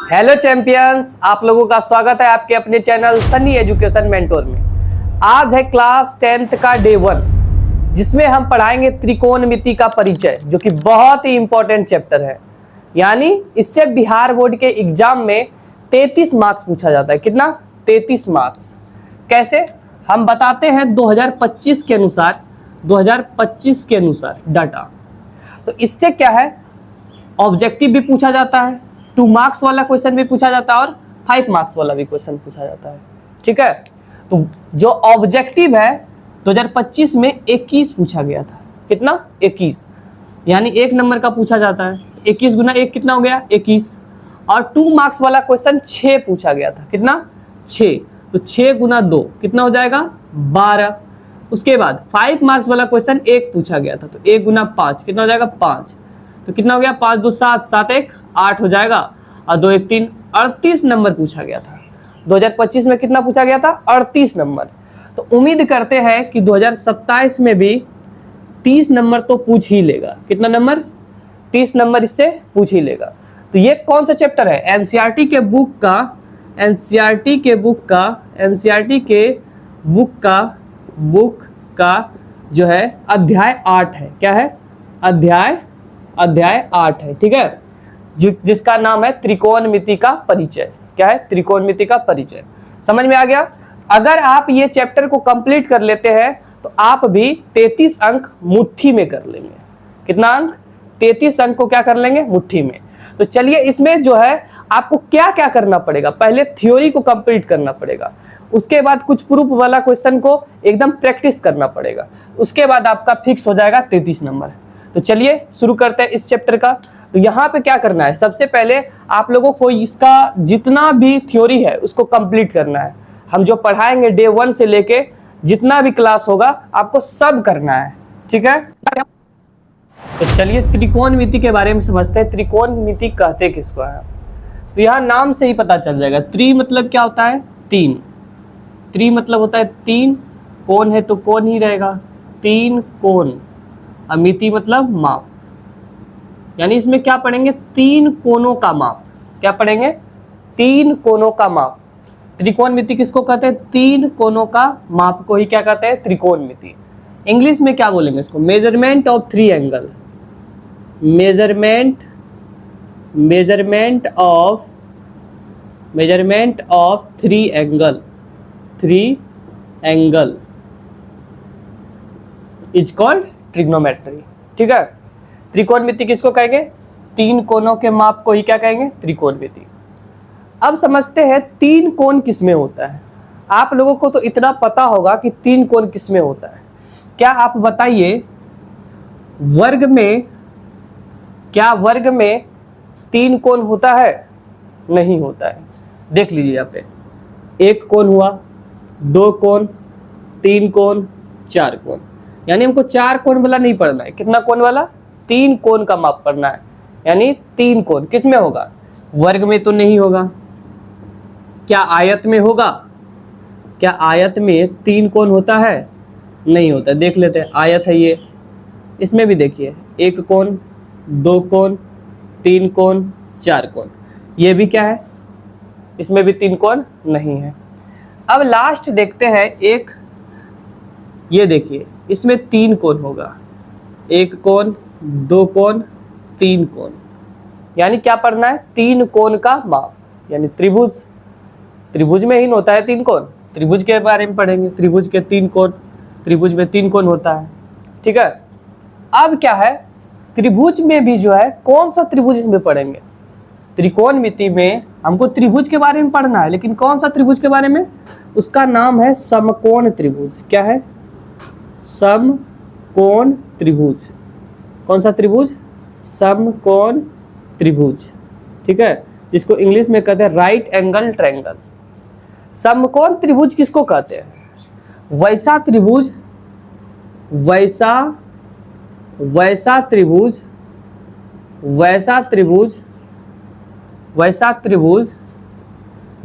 Hello champions, आप लोगों का स्वागत है आपके अपने चैनल सनी एजुकेशन मेंटोर में। आज है क्लास 10th का डे 1, जिसमें हम पढ़ाएंगे त्रिकोणमिति का परिचय, जो कि बहुत ही इंपॉर्टेंट चैप्टर है। यानी इससे बिहार बोर्ड के एग्जाम में 33 मार्क्स पूछा जाता है। कितना? 33 मार्क्स। कैसे? हम बताते हैं 2025 के अनुसार, 2025 के अनुसार डाटा। तो इससे क्या है, ऑब्जेक्टिव भी पूछा जाता है, 2 मार्क्स वाला क्वेश्चन भी पूछा जाता है और 5 मार्क्स वाला भी क्वेश्चन पूछा जाता है। ठीक है, तो जो ऑब्जेक्टिव है 2025 में 21 पूछा गया था। कितना? 21, यानी 1 नंबर का पूछा जाता है। 21 गुना 1 कितना हो गया? 21। और 2 मार्क्स वाला क्वेश्चन 6 पूछा गया था। कितना? 6। तो 6 गुना 2 कितना हो जाएगा? 12। उसके बाद 5 मार्क्स वाला क्वेश्चन 1 पूछा गया था, तो 1 गुना 5 कितना हो जाएगा? 5। तो कितना हो गया? 5 2 7, 7 1 8 हो जाएगा, और 2 1 3, 38 नंबर पूछा गया था। 2025 में कितना पूछा गया था? 38 नंबर। तो उम्मीद करते हैं कि 2027 में भी 30 नंबर तो पूछ ही लेगा। कितना नंबर? 30 नंबर इससे पूछ ही लेगा। तो ये कौन सा चैप्टर है? एनसीईआरटी के बुक का जो है अध्याय 8 है। क्या है? अध्याय 8 है। ठीक है, जिसका नाम है त्रिकोणमिति का परिचय। क्या है? त्रिकोणमिति का परिचय। समझ में आ गया? अगर आप ये चैप्टर को कंप्लीट कर लेते हैं तो आप भी 33 अंक मुट्ठी में कर लेंगे। कितना अंक? 33 अंक को क्या कर लेंगे? मुट्ठी में। तो चलिए, इसमें जो है आपको क्या क्या करना पड़ेगा। पहले थ्योरी को कंप्लीट करना पड़ेगा, उसके बाद कुछ प्रूफ वाला क्वेश्चन को एकदम प्रैक्टिस करना पड़ेगा, उसके बाद आपका फिक्स हो जाएगा 33 नंबर। तो चलिए शुरू करते हैं इस चैप्टर का। तो यहाँ पे क्या करना है, सबसे पहले आप लोगों को इसका जितना भी थ्योरी है उसको कंप्लीट करना है। हम जो पढ़ाएंगे डे 1 से लेके जितना भी क्लास होगा आपको सब करना है। ठीक है, तो चलिए त्रिकोणमिति के बारे में समझते हैं। त्रिकोणमिति कहते किसको है? तो यहाँ नाम से ही पता चल जाएगा। त्रि मतलब क्या होता है? 3। त्रि मतलब होता है 3, कोण है तो कोण ही रहेगा, 3 कोण। मिति मतलब माप, यानी इसमें क्या पढ़ेंगे? 3 कोणों का माप। क्या पढ़ेंगे? 3 कोणों का माप। त्रिकोणमिति किसको कहते हैं? 3 कोणों का माप को ही क्या कहते हैं? त्रिकोणमिति। इंग्लिश में क्या बोलेंगे इसको? Measurement of 3 angle. Measurement of 3 angle. 3 angle is called trigonometry. ठीक है, त्रिकोणमिति किसको कहेंगे? 3 कोणों के माप को ही क्या कहेंगे? त्रिकोणमिति। अब समझते हैं 3 कोण किसमें होता है। आप लोगों को तो इतना पता होगा कि 3 कोण किसमें होता है। क्या आप बताइए, क्या वर्ग में 3 कोण होता है? नहीं होता है। देख लीजिए यहाँ पे, 1 कोण हुआ, 2 कोण, 3 कोण, 4 कोण। यानी हमको 4 कोण वाला नहीं पढ़ना है। कितना कोण वाला? 3 कोण का माप पढ़ना है। यानी 3 कोण किसमें होगा? वर्ग में तो नहीं होगा। क्या आयत में होगा? क्या आयत में 3 कोण होता है? नहीं होता। देख लेते हैं, आयत है ये, इसमें भी देखिए 1 कोण, 2 कोण, 3 कोण, 4 कोण। ये भी क्या है? इसमें भी 3 कोण नहीं है। अब लास्ट देखते हैं एक, ये देखिए इसमें 3 कोण होगा, 1 कोण, 2 कोण, 3 कोण। यानी क्या पढ़ना है? 3 कोण का माप। यानी त्रिभुज में ही होता है 3 कोण। त्रिभुज के बारे में पढ़ेंगे, त्रिभुज के 3 कोण, त्रिभुज में 3 कोण होता है। ठीक है, अब क्या है, त्रिभुज में भी जो है कौन सा त्रिभुज इसमें पढ़ेंगे? त्रिकोणमिति में हमको त्रिभुज के बारे में पढ़ना है, लेकिन कौन सा त्रिभुज के बारे में? उसका नाम है समकोण त्रिभुज। क्या है? समकोण त्रिभुज। कौन सा त्रिभुज? समकोण त्रिभुज। ठीक है, जिसको इंग्लिश में कहते हैं राइट एंगल ट्रायंगल। समकोण त्रिभुज किसको कहते हैं? वैसा त्रिभुज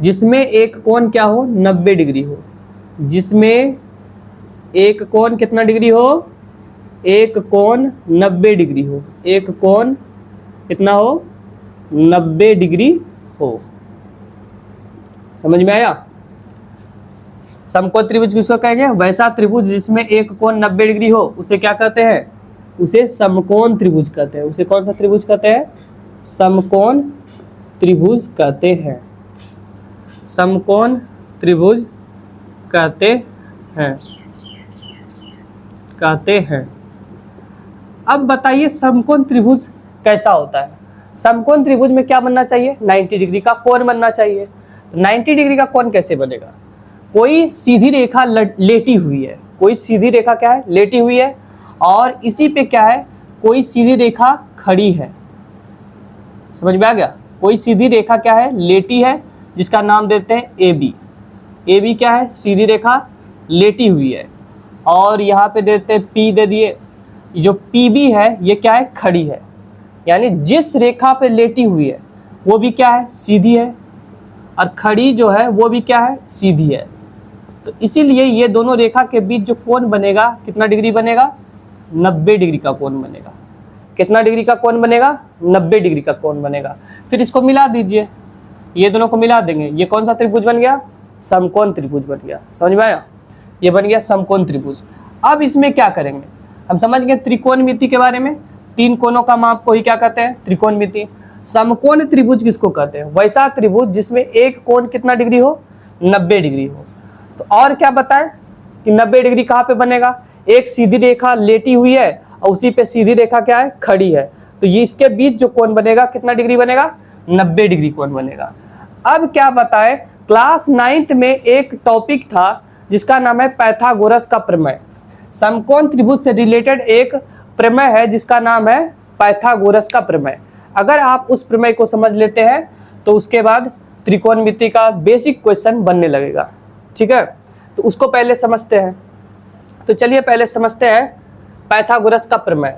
जिसमें एक कोण क्या हो? 90 डिग्री हो। जिसमें एक कोण कितना डिग्री हो? एक कोण 90 डिग्री हो। एक कोण कितना हो? 90 डिग्री हो। समझ में आया? समकोण त्रिभुज किसको कहेंगे? वैसा त्रिभुज जिसमें एक कोण 90 डिग्री हो उसे क्या कहते हैं? उसे समकोण त्रिभुज कहते हैं। उसे कौन सा त्रिभुज कहते हैं? समकोण त्रिभुज कहते हैं। समकोण त्रिभुज कहते हैं। अब बताइए समकोण त्रिभुज कैसा होता है? समकोण त्रिभुज में क्या बनना चाहिए? 90 डिग्री का कोण बनना चाहिए। 90 डिग्री का कोण कैसे बनेगा? कोई सीधी रेखा लेटी हुई है। कोई सीधी रेखा क्या है? लेटी हुई है। और इसी पे क्या है? कोई सीधी रेखा खड़ी है। समझ में आ गया? कोई सीधी रेखा क्या है? लेटी है, जिसका नाम देते हैं AB। AB क्या है? सीधी रेखा लेटी हुई है। और यहाँ पे देते हैं P दे दिए। जो PB है ये क्या है? खड़ी है। यानी जिस रेखा पे लेटी हुई है वो भी क्या है? सीधी है। और खड़ी जो है वो भी क्या है? सीधी है। तो इसीलिए ये दोनों रेखा के बीच जो कोण बनेगा कितना डिग्री बनेगा? 90 डिग्री का कोण बनेगा। कितना डिग्री का कोण बनेगा? 90 डिग्री का कोण बनेगा। फिर इसको मिला दीजिए, ये दोनों को मिला देंगे, ये कौन सा त्रिभुज बन गया? समकोण त्रिभुज बन गया। समझ में आया? ये बन गया समकोण त्रिभुज। अब इसमें क्या करेंगे? हम समझ गए त्रिकोणमिति के बारे में। 3 कोणों का माप को ही क्या कहते हैं? त्रिकोणमिति। समकोण त्रिभुज किसको कहते हैं? वैसा त्रिभुज जिसमें एक कोण कितना डिग्री हो? 90 डिग्री हो। तो और क्या बताएं कि 90 डिग्री कहाँ पे बनेगा? एक सीधी रेखा लेटी हुई है और उसी पे सीधी रेखा क्या है? खड़ी है। तो ये इसके बीच जो कोण बनेगा कितना डिग्री बनेगा? 90 डिग्री कोण बनेगा। अब क्या बताएं, क्लास 9th में एक टॉपिक था जिसका नाम है पाइथागोरस का प्रमेय। समकोण त्रिभुज से रिलेटेड एक प्रमेय है जिसका नाम है पाइथागोरस का प्रमेय। अगर आप उस प्रमेय को समझ लेते हैं तो उसके बाद त्रिकोणमिति का बेसिक क्वेश्चन बनने लगेगा। ठीक है, तो उसको पहले समझते हैं। तो चलिए पहले समझते हैं पाइथागोरस का प्रमेय।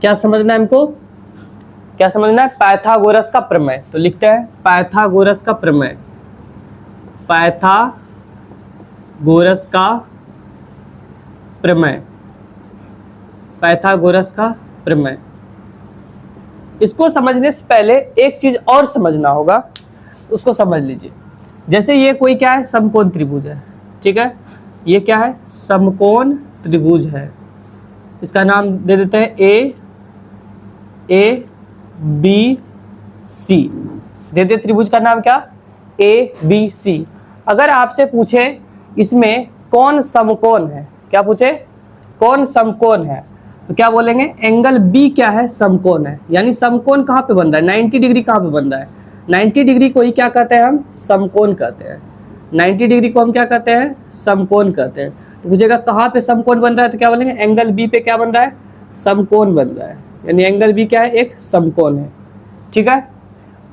क्या समझना है हमको? क्या समझना है? पाइथागोरस का प्रमेय। तो लिखते हैं पाइथागोरस का प्रमेय। पाइथागोरस का प्रमेय। पाइथागोरस का प्रमेय। इसको समझने से पहले एक चीज और समझना होगा, उसको समझ लीजिए। जैसे ये कोई क्या है? समकोण त्रिभुज है। ठीक है, ये क्या है? समकोण त्रिभुज है। इसका नाम दे देते हैं ABC। दे दे त्रिभुज का नाम क्या? ABC। अगर आपसे पूछे इसमें कौन समकोण है, क्या पूछे? कौन समकोण है, तो क्या बोलेंगे? एंगल B क्या है? समकोण है। यानी समकोण कहाँ पे बन रहा है? 90 डिग्री कहाँ पे बन रहा है? 90 डिग्री को ही क्या कहते हैं? हम समकोण कहते हैं। 90 डिग्री को हम क्या कहते हैं? समकोण कहते हैं। तो पूछेगा कहाँ पे समकोण बन रहा है, तो क्या बोलेंगे? एंगल B पे क्या बन रहा है? समकोण बन रहा है। यानी एंगल B क्या है? एक समकोण है। ठीक है,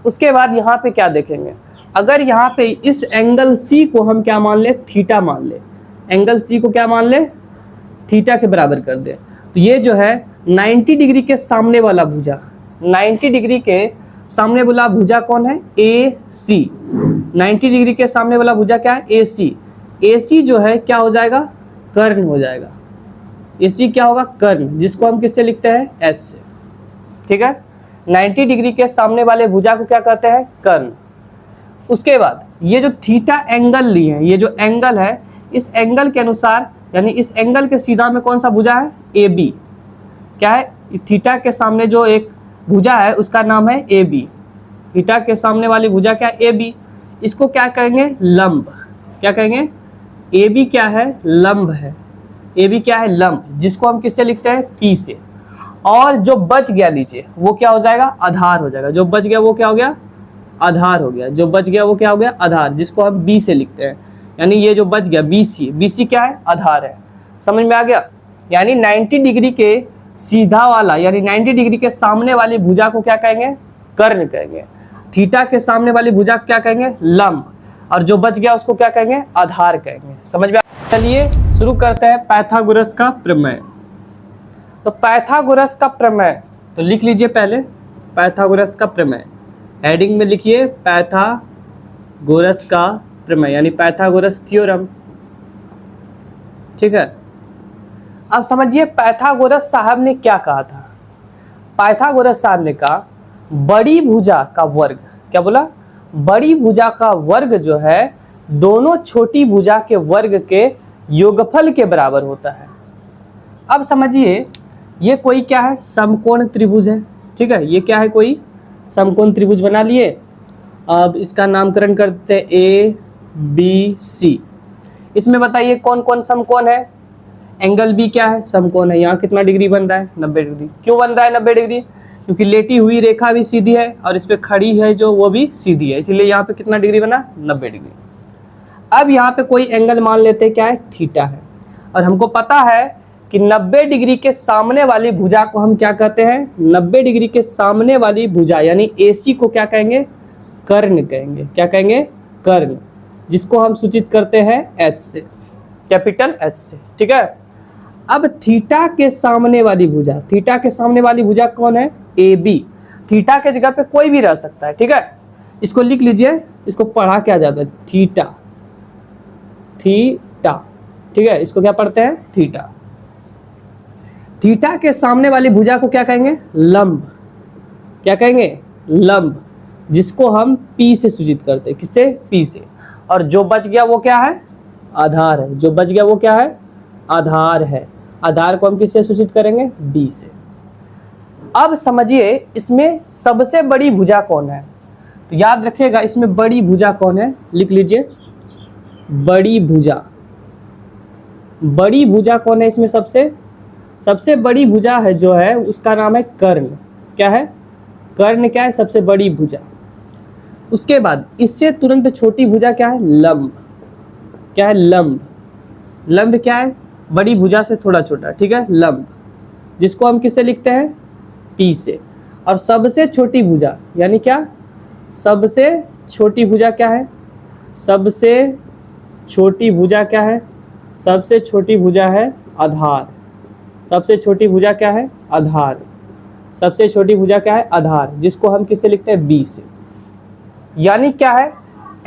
उसके बाद यहाँ पे क्या देखेंगे? अगर यहाँ पे इस एंगल C को हम क्या मान ले? थीटा मान ले। एंगल C को क्या मान ले? थीटा के बराबर कर दे। तो ये जो है 90 डिग्री के सामने वाला भुजा, 90 डिग्री के सामने वाला भुजा कौन है? AC। 90 डिग्री के सामने वाला भुजा क्या है? AC। AC जो है क्या हो जाएगा? कर्ण हो जाएगा। AC क्या होगा? कर्ण, जिसको हम किससे लिखते हैं? H से। ठीक है, 90 डिग्री के सामने वाले भुजा को क्या कहते हैं? कर्ण। उसके बाद ये जो थीटा एंगल लिए हैं, ये जो एंगल है, इस एंगल के अनुसार यानी इस एंगल के सीधा में कौन सा भुजा है? AB। क्या है? थीटा के सामने जो एक भुजा है उसका नाम है AB। थीटा के सामने वाली भुजा क्या है? AB। इसको क्या कहेंगे? लंब। क्या कहेंगे? AB क्या है? लंब है। AB क्या है? लंब, जिसको हम किससे लिखते हैं? P से। और जो बच गया नीचे वो क्या हो जाएगा? आधार हो जाएगा। जो बच गया वो क्या हो गया? आधार हो गया। जो बच गया वो क्या हो गया? आधार, जिसको हम B से लिखते हैं। यानी ये जो बच गया BC, BC क्या है? आधार है। समझ में आ गया? यानी 90 डिग्री के सीधा वाला यानी 90 डिग्री के सामने वाली भुजा को क्या कहेंगे? कर्ण कहेंगे। थीटा के सामने वाली भुजा क्या कहेंगे? लंब। और जो बच गया उसको क्या कहेंगे? आधार कहेंगे। समझ में? चलिए शुरू करते हैं पाइथागोरस का प्रमेय। तो पाइथागोरस का प्रमेय तो लिख लीजिए पहले, पाइथागोरस का प्रमेय। हेडिंग में लिखिए पाइथागोरस का प्रमेय यानी पाइथागोरस थ्योरम। ठीक है, अब समझिए पाइथागोरस साहब ने क्या कहा था। पाइथागोरस साहब ने कहा बड़ी भुजा का वर्ग, क्या बोला, बड़ी भुजा का वर्ग जो है दोनों छोटी भुजा के वर्ग के योगफल के बराबर होता है। अब समझिए ये कोई क्या है, समकोण त्रिभुज है, ठीक है, ये क्या है, कोई समकोण त्रिभुज बना लिए। अब इसका नामकरण करते हैं ए बी सी। इसमें बताइए कौन कौन समकोण है। एंगल बी क्या है, समकोण है। यहाँ कितना डिग्री बन रहा है, 90 डिग्री। क्यों बन रहा है 90 डिग्री, क्योंकि लेटी हुई रेखा भी सीधी है और इस पे खड़ी है जो वो भी सीधी है, इसलिए यहाँ पे कितना डिग्री बना, 90 डिग्री। अब यहाँ पे कोई एंगल मान लेते हैं, क्या है, थीटा है। और हमको पता है कि 90 डिग्री के सामने वाली भुजा को हम क्या कहते हैं, 90 डिग्री के सामने वाली भुजा यानी AC को क्या कहेंगे, कर्ण कहेंगे। क्या कहेंगे, कर्ण, जिसको हम सूचित करते हैं H से, कैपिटल H से, ठीक है। अब थीटा के सामने वाली भुजा, थीटा के सामने वाली भुजा कौन है, AB। थीटा के जगह पे कोई भी रह सकता है, ठीक है, इसको लिख लीजिए, इसको पढ़ा क्या जाता है, थीटा, थीटा, ठीक है, इसको क्या पढ़ते हैं, थीटा। थीटा के सामने वाली भुजा को क्या कहेंगे, लंब। क्या कहेंगे, लंब, जिसको हम P से सूचित करते हैं, किससे, P से। और जो बच गया वो क्या है, आधार है। जो बच गया वो क्या है, आधार है। आधार को हम किससे सूचित करेंगे, B से। अब समझिए इसमें सबसे बड़ी भुजा कौन है, तो याद रखिएगा इसमें बड़ी भुजा कौन है, लिख लीजिए, बड़ी भुजा। बड़ी भुजा कौन है इसमें, सबसे बड़ी भुजा है जो है उसका नाम है कर्ण। क्या है, कर्ण क्या है, सबसे बड़ी भुजा। उसके बाद इससे तुरंत छोटी भुजा क्या है, लंब। क्या है, लंब। लंब क्या है, बड़ी भुजा से थोड़ा छोटा, ठीक है, लंब, जिसको हम किससे लिखते हैं, P से। और सबसे छोटी भुजा यानी क्या, सबसे छोटी भुजा क्या है, सबसे छोटी भुजा क्या है, सबसे छोटी भुजा है आधार। सबसे छोटी भुजा क्या है, आधार। सबसे छोटी भुजा क्या है, आधार, जिसको हम किससे लिखते हैं, B से। यानी क्या है,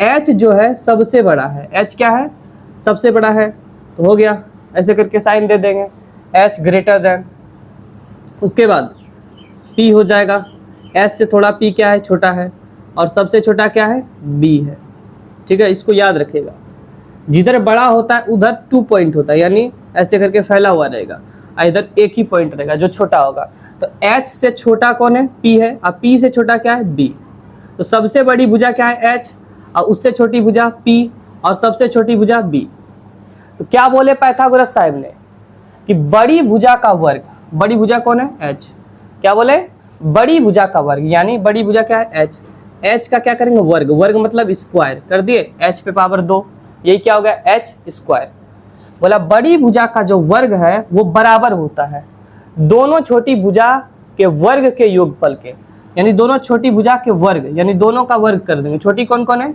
H जो है सबसे बड़ा है। H क्या है, सबसे बड़ा है, तो हो गया, ऐसे करके साइन दे देंगे, H ग्रेटर देन। उसके बाद P हो जाएगा, H से थोड़ा P क्या है, छोटा है, और सबसे छोटा क्या है, B है, ठीक है। इसको याद रखिएगा, जिधर बड़ा होता है उधर 2 पॉइंट होता है, यानी ऐसे करके फैला हुआ रहेगा, इधर एक ही पॉइंट रहेगा जो छोटा होगा। तो H से छोटा कौन है, P है, और P से छोटा क्या है, B। तो सबसे बड़ी भुजा क्या है, H, और उससे छोटी भुजा P, और सबसे छोटी भुजा B। तो क्या बोले पाइथागोरस साहब ने कि बड़ी भुजा का वर्ग, बड़ी भुजा कौन है, H। क्या बोले, बड़ी भुजा का वर्ग, यानी बड़ी भुजा क्या है, H। H का क्या करेंगे, वर्ग। वर्ग मतलब स्क्वायर कर दिए, H पे पावर 2, यही क्या हो गया, H स्क्वायर। बोला बड़ी भुजा का जो वर्ग है वो बराबर होता है दोनों छोटी भुजा के वर्ग के योगफल के। यानी दोनों छोटी भुजा के वर्ग, यानी दोनों का वर्ग कर देंगे। छोटी कौन कौन है,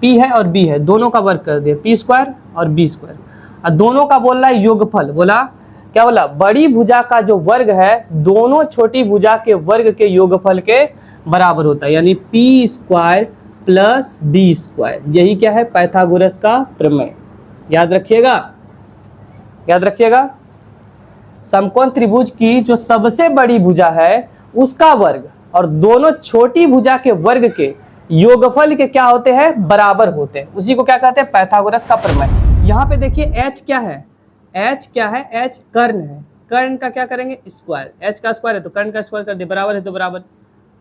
P है और B है, दोनों का वर्ग कर दिए, P स्क्वायर और B स्क्वायर। और दोनों का बोल रहा है योगफल। बोला क्या, बोला बड़ी भुजा का जो वर्ग है दोनों छोटी भुजा के वर्ग के योगफल के बराबर होता है, यानी P square plus B square. यही क्या है, पाइथागोरस का प्रमेय। याद रखिएगा, याद रखिएगा, समकोण त्रिभुज की जो सबसे बड़ी भुजा है उसका वर्ग और दोनों छोटी भुजा के वर्ग के योगफल के क्या होते हैं, बराबर होते हैं। उसी को क्या कहते हैं, पाइथागोरस का प्रमेय। यहाँ पे देखिए H क्या है, H क्या है, H कर्ण है। कर्ण का क्या करेंगे, स्क्वायर। H का स्क्वायर है तो कर्ण का स्क्वायर कर दे, बराबर है तो बराबर।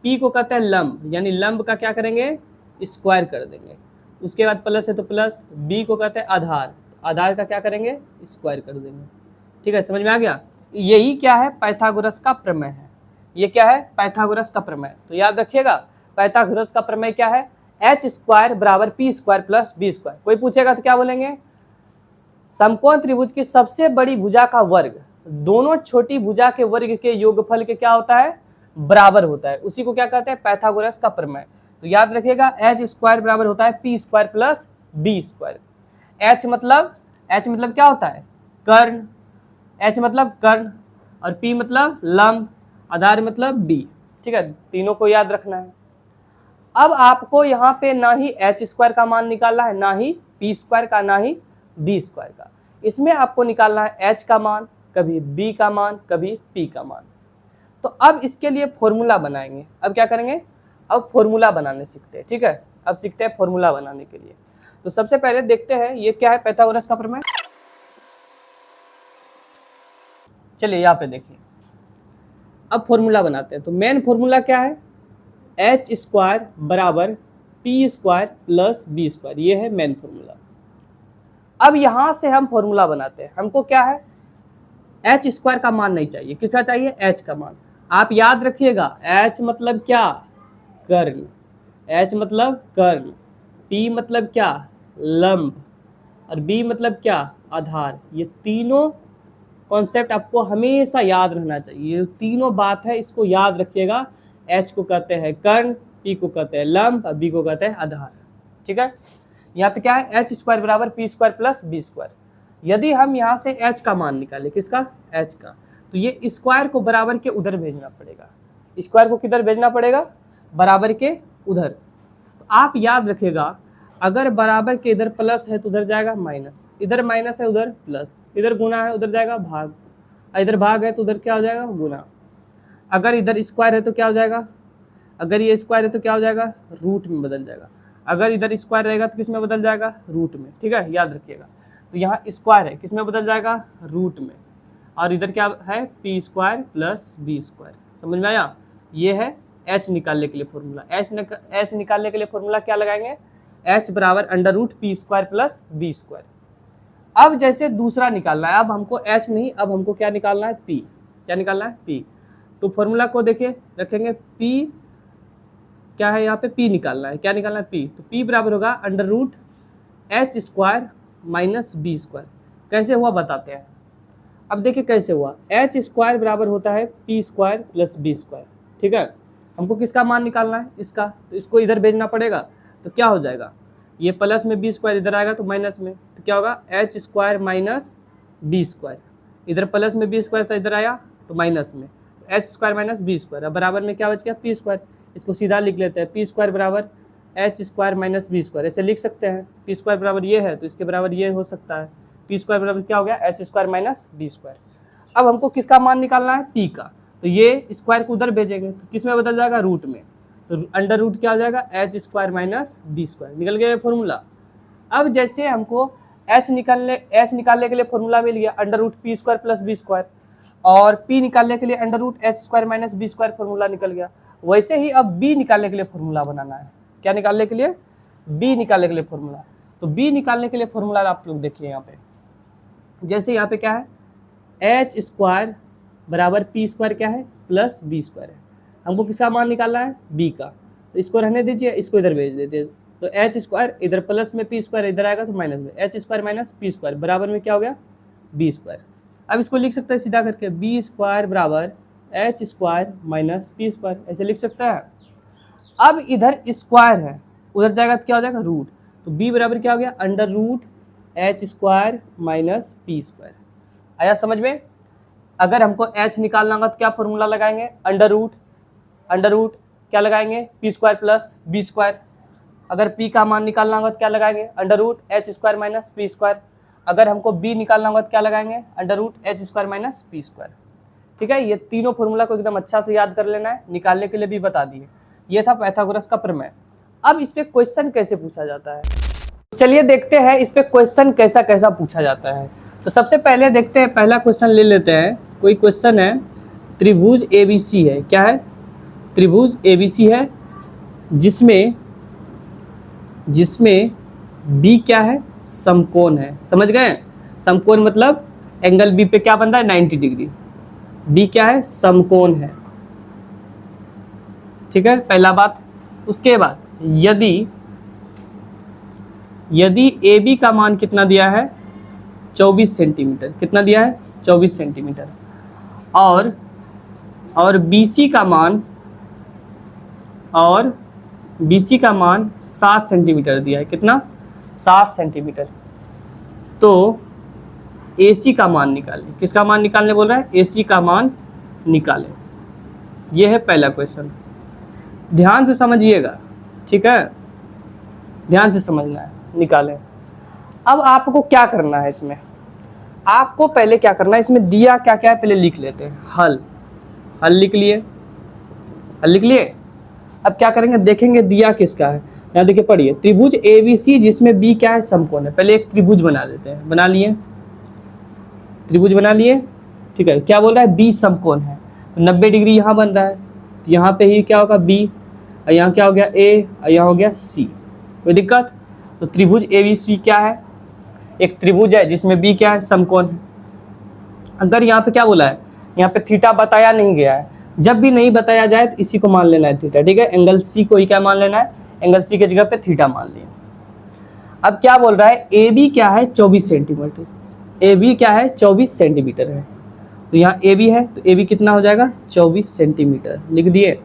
P को कहते हैं लंब, यानी लंब का क्या करेंगे, स्क्वायर कर देंगे। उसके बाद प्लस है तो प्लस। B को कहते हैं आधार, आधार का क्या करेंगे, स्क्वायर कर देंगे। ठीक है, समझ में आ गया। यही क्या है, पाइथागोरस का प्रमेय है। ये क्या है, पाइथागोरस का प्रमेय। तो याद रखिएगा पाइथागोरस का प्रमेय क्या है, H स्क्वायर बराबर P square plus B square. कोई पूछेगा तो क्या बोलेंगे, समकोण त्रिभुज की सबसे बड़ी भुजा का वर्ग दोनों छोटी भुजा के वर्ग के योगफल के क्या होता है, बराबर होता है। उसी को क्या कहते हैं, पाइथागोरस का प्रमेय। तो याद रखिएगा H स्क्वायर बराबर होता है P square plus B square. H मतलब क्या होता है, कर्ण। H मतलब कर्ण और P मतलब लंब, आधार मतलब B। ठीक है, तीनों को याद रखना है। अब आपको यहाँ पे ना ही H स्क्वायर का मान निकालना है, ना ही P स्क्वायर का, ना ही B स्क्वायर का। इसमें आपको निकालना है H का मान, कभी B का मान, कभी P का मान। तो अब इसके लिए फॉर्मूला बनाएंगे। अब क्या करेंगे, अब फॉर्मूला बनाने सीखते हैं, ठीक है। अब सीखते हैं फॉर्मूला बनाने के लिए। तो सबसे पहले देखते हैं ये क्या है, पाइथागोरस का प्रमेय। चलिए यहाँ पे देखिए, अब फॉर्मूला बनाते हैं। तो मेन फॉर्मूला क्या है, एच स्क्वायर बराबर P square plus B square, ये है मेन फॉर्मूला। अब यहां से हम फॉर्मूला बनाते हैं। हमको क्या है, एच स्क्वायर का मान नहीं चाहिए, किसका चाहिए, एच का मान। आप याद रखिएगा, एच मतलब क्या, कर्ण, एच मतलब कर्ण, पी मतलब क्या, लंब, और बी मतलब क्या, आधार। ये तीनों कॉन्सेप्ट आपको हमेशा याद रहना चाहिए। ये तीनों बात है, इसको याद रखिएगा। एच को कहते हैं कर्ण, पी को कहते हैं लंब, और बी को कहते हैं आधार, ठीक है। यहाँ पे क्या है, एच स्क्वायर बराबर P square plus B square. यदि हम यहाँ से एच का मान निकालें, किसका, एच का, तो ये स्क्वायर को बराबर के उधर भेजना पड़ेगा। स्क्वायर को किधर भेजना पड़ेगा, बराबर के उधर। तो आप याद रखिएगा, अगर बराबर के इधर प्लस है तो उधर जाएगा माइनस, इधर माइनस है उधर प्लस, इधर गुना है उधर जाएगा भाग, इधर भाग है तो उधर क्या हो जाएगा, गुना। अगर इधर स्क्वायर है तो क्या हो जाएगा, अगर ये स्क्वायर है तो क्या हो जाएगा, रूट में बदल जाएगा। अगर इधर स्क्वायर रहेगा तो किस में बदल जाएगा, रूट में, ठीक है, याद रखिएगा। तो यहाँ स्क्वायर है, किस में बदल जाएगा, रूट में। और इधर क्या है, P square plus B square. समझ में आया, ये है एच निकालने के लिए फॉर्मूला। एच निकालने के लिए फॉर्मूला क्या लगाएंगे, एच बराबर under root P square plus B square. अब जैसे दूसरा निकालना है, अब हमको एच नहीं, अब हमको क्या निकालना है, पी। क्या निकालना है, पी। तो फॉर्मूला को देखिए, रखेंगे पी क्या है, यहाँ पे पी निकालना है। क्या निकालना है, पी। तो पी बराबर होगा under root H square minus B square. कैसे हुआ बताते हैं। अब देखिए कैसे हुआ, एच स्क्वायर बराबर होता है P square plus B square, ठीक है। हमको किसका मान निकालना है, इसका। तो इसको इधर भेजना पड़ेगा, तो क्या हो जाएगा, ये प्लस में बी स्क्वायर इधर आएगा तो माइनस में, तो क्या होगा, H square minus B square. इधर प्लस में बी स्क्वायर था, इधर आया तो माइनस में, H square minus B square. अब बराबर में क्या बच गया, पी स्क्वायर। इसको सीधा लिख लेते हैं, पी स्क्वायर बराबर H square minus B square, ऐसे लिख सकते हैं। पी स्क्वायर बराबर ये है तो इसके बराबर ये हो सकता है। पी स्क्वायर बराबर क्या हो गया, H square minus B square. अब हमको किसका मान निकालना है, पी का। तो ये स्क्वायर को उधर भेजेंगे तो किस में बदल जाएगा, रूट में। तो अंडर रूट क्या हो जाएगा, H square minus B square. निकल गया फॉर्मूला। अब जैसे हमको एच निकालने के लिए फॉर्मूला मिल गया, under root P square plus B square, और पी निकालने के लिए under root H square minus B square formula निकल गया। वैसे ही अब बी निकालने के लिए फॉर्मूला बनाना है। क्या निकालने के लिए, बी निकालने के लिए फॉर्मूला। तो बी निकालने के लिए फॉर्मूला आप लोग देखिए यहाँ पे, जैसे यहाँ पे क्या है, एच स्क्वायर बराबर पी स्क्वायर क्या है, प्लस बी स्क्वायर है। हमको किसका मान निकालना है, बी का। तो इसको रहने दीजिए, इसको इधर भेज देते। तो एच स्क्वायर इधर प्लस में, पी स्क्वायर इधर आएगा तो माइनस में, H square minus P square बराबर में क्या हो गया, बी स्क्वायर। अब इसको लिख सकते हैं सीधा करके, बी स्क्वायर बराबर H square minus P square, ऐसे लिख सकते हैं। अब इधर स्क्वायर है, उधर जाएगा तो क्या हो जाएगा, रूट। तो बी बराबर क्या हो गया, under root H square minus P square. आया समझ में। अगर हमको एच निकालना होगा तो क्या फॉर्मूला लगाएंगे, अंडर रूट क्या लगाएंगे, P square plus B square. अगर पी का मान निकालना होगा तो क्या लगाएंगे, under root H square minus P square. अगर हमको बी निकालना होगा तो क्या लगाएंगे, under root H square minus P square, ठीक है। ये तीनों फॉर्मूला को एकदम अच्छा से याद कर लेना है, निकालने के लिए भी बता दिए। ये था पाइथागोरस का प्रमेय। अब इस पे क्वेश्चन कैसे पूछा जाता है, चलिए देखते हैं इस पे क्वेश्चन कैसा कैसा पूछा जाता है। तो सबसे पहले देखते हैं, पहला क्वेश्चन ले लेते हैं। कोई क्वेश्चन है, त्रिभुज एबीसी है, क्या है, त्रिभुज एबीसी है, जिसमें बी क्या है, समकोण है। समझ गए, समकोण मतलब एंगल बी पे क्या बन रहा है, 90 डिग्री। बी क्या है, समकोण है, ठीक है, पहला बात। उसके बाद यदि ए बी का मान कितना दिया है, 24 सेंटीमीटर, कितना दिया है, 24 सेंटीमीटर, और बी सी का मान 7 सेंटीमीटर दिया है, कितना, 7 सेंटीमीटर। तो ए सी का मान निकालें। किसका मान निकालने बोल रहा है, ए सी का मान निकालें। यह है पहला क्वेश्चन, ध्यान से समझिएगा, ठीक है, ध्यान से समझना है, निकालें। अब आपको क्या करना है, इसमें आपको पहले क्या करना है, इसमें दिया क्या क्या है पहले लिख लेते हैं। हल लिख लिए, हल लिख लिए। अब क्या करेंगे, देखेंगे दिया किसका है। यहाँ देखिए पढ़िए, त्रिभुज ABC जिसमें B क्या है, समकोण है। पहले एक त्रिभुज बना लेते हैं, बना लिए, त्रिभुज बना लिए, ठीक है। क्या बोल रहा है, B समकोण है, तो 90 डिग्री यहाँ बन रहा है, तो यहाँ पे ही क्या होगा B, और यहाँ क्या हो गया A, और यहाँ हो गया C। कोई दिक्कत? तो त्रिभुज ABC क्या है, एक त्रिभुज है जिसमें B क्या है, समकोण है। अगर यहाँ पे क्या बोला है, यहाँ पे थीटा बताया नहीं गया है, जब भी नहीं बताया जाए तो इसी को मान लेना है थीटा, ठीक है। एंगल C को ही क्या मान लेना है, एंगल C के जगह पे थीटा मान लिया। अब क्या बोल रहा है, AB क्या है, 24 सेंटीमीटर, AB क्या है, 24 सेंटीमीटर है। तो यहाँ AB है, तो AB कितना हो जाएगा, 24 सेंटीमीटर, लिख दिए।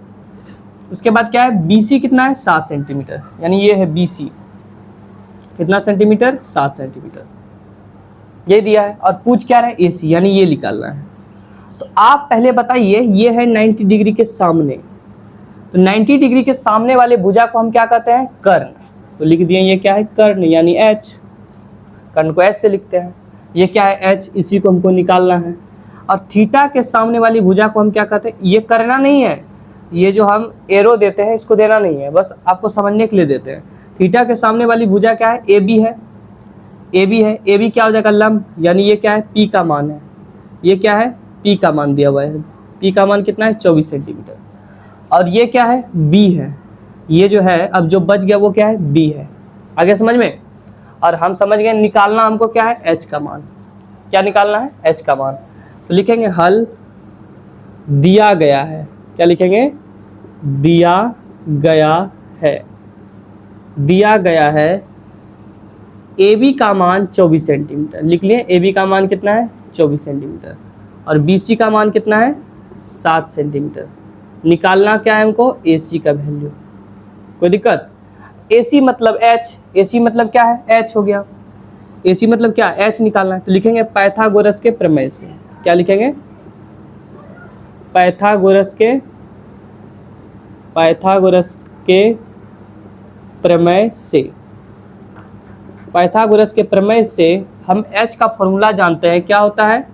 उसके बाद क्या है, BC कितना है, 7 सेंटीमीटर, यानी ये है BC, कितना सेंटीमीटर, 7 सेंटीमीटर, ये दिया है। और पूछ क्या रहा है, AC, यानी ये निकालना है। तो आप पहले बताइए, ये है 90 डिग्री के सामने, तो 90 डिग्री के सामने वाले भुजा को हम क्या कहते हैं, कर्ण। तो लिख दिए, ये क्या है, कर्ण, यानी H, कर्ण को H से लिखते हैं। ये क्या है, H, इसी को हमको निकालना है। और थीटा के सामने वाली भुजा को हम क्या कहते हैं, ये करना नहीं है, ये जो हम एरो देते हैं इसको देना नहीं है, बस आपको समझने के लिए देते हैं। थीटा के सामने वाली भुजा क्या है, AB है, AB है, AB क्या हो जाएगा, लंब, यानी ये क्या है, P का मान है, ये क्या है, P का मान दिया हुआ है, P का मान कितना है, 24 सेंटीमीटर। और ये क्या है, B है, ये जो है अब जो बच गया वो क्या है, B है। आगे समझ में? और हम समझ गए निकालना हमको क्या है, H का मान। क्या निकालना है, H का मान। तो लिखेंगे हल दिया गया है, क्या लिखेंगे, दिया गया है, दिया गया है AB का मान 24 सेंटीमीटर, लिख लिए। AB का मान कितना है, 24 सेंटीमीटर, और BC का मान कितना है, 7 सेंटीमीटर। निकालना क्या है हमको, AC का वैल्यू। कोई दिक्कत? AC मतलब H, AC मतलब क्या है, H हो गया। AC मतलब क्या, H निकालना है, तो लिखेंगे पाइथागोरस के प्रमेय से। क्या लिखेंगे, पाइथागोरस के प्रमेय से। पाइथागोरस के प्रमेय से हम H का फॉर्मूला जानते हैं, क्या होता है,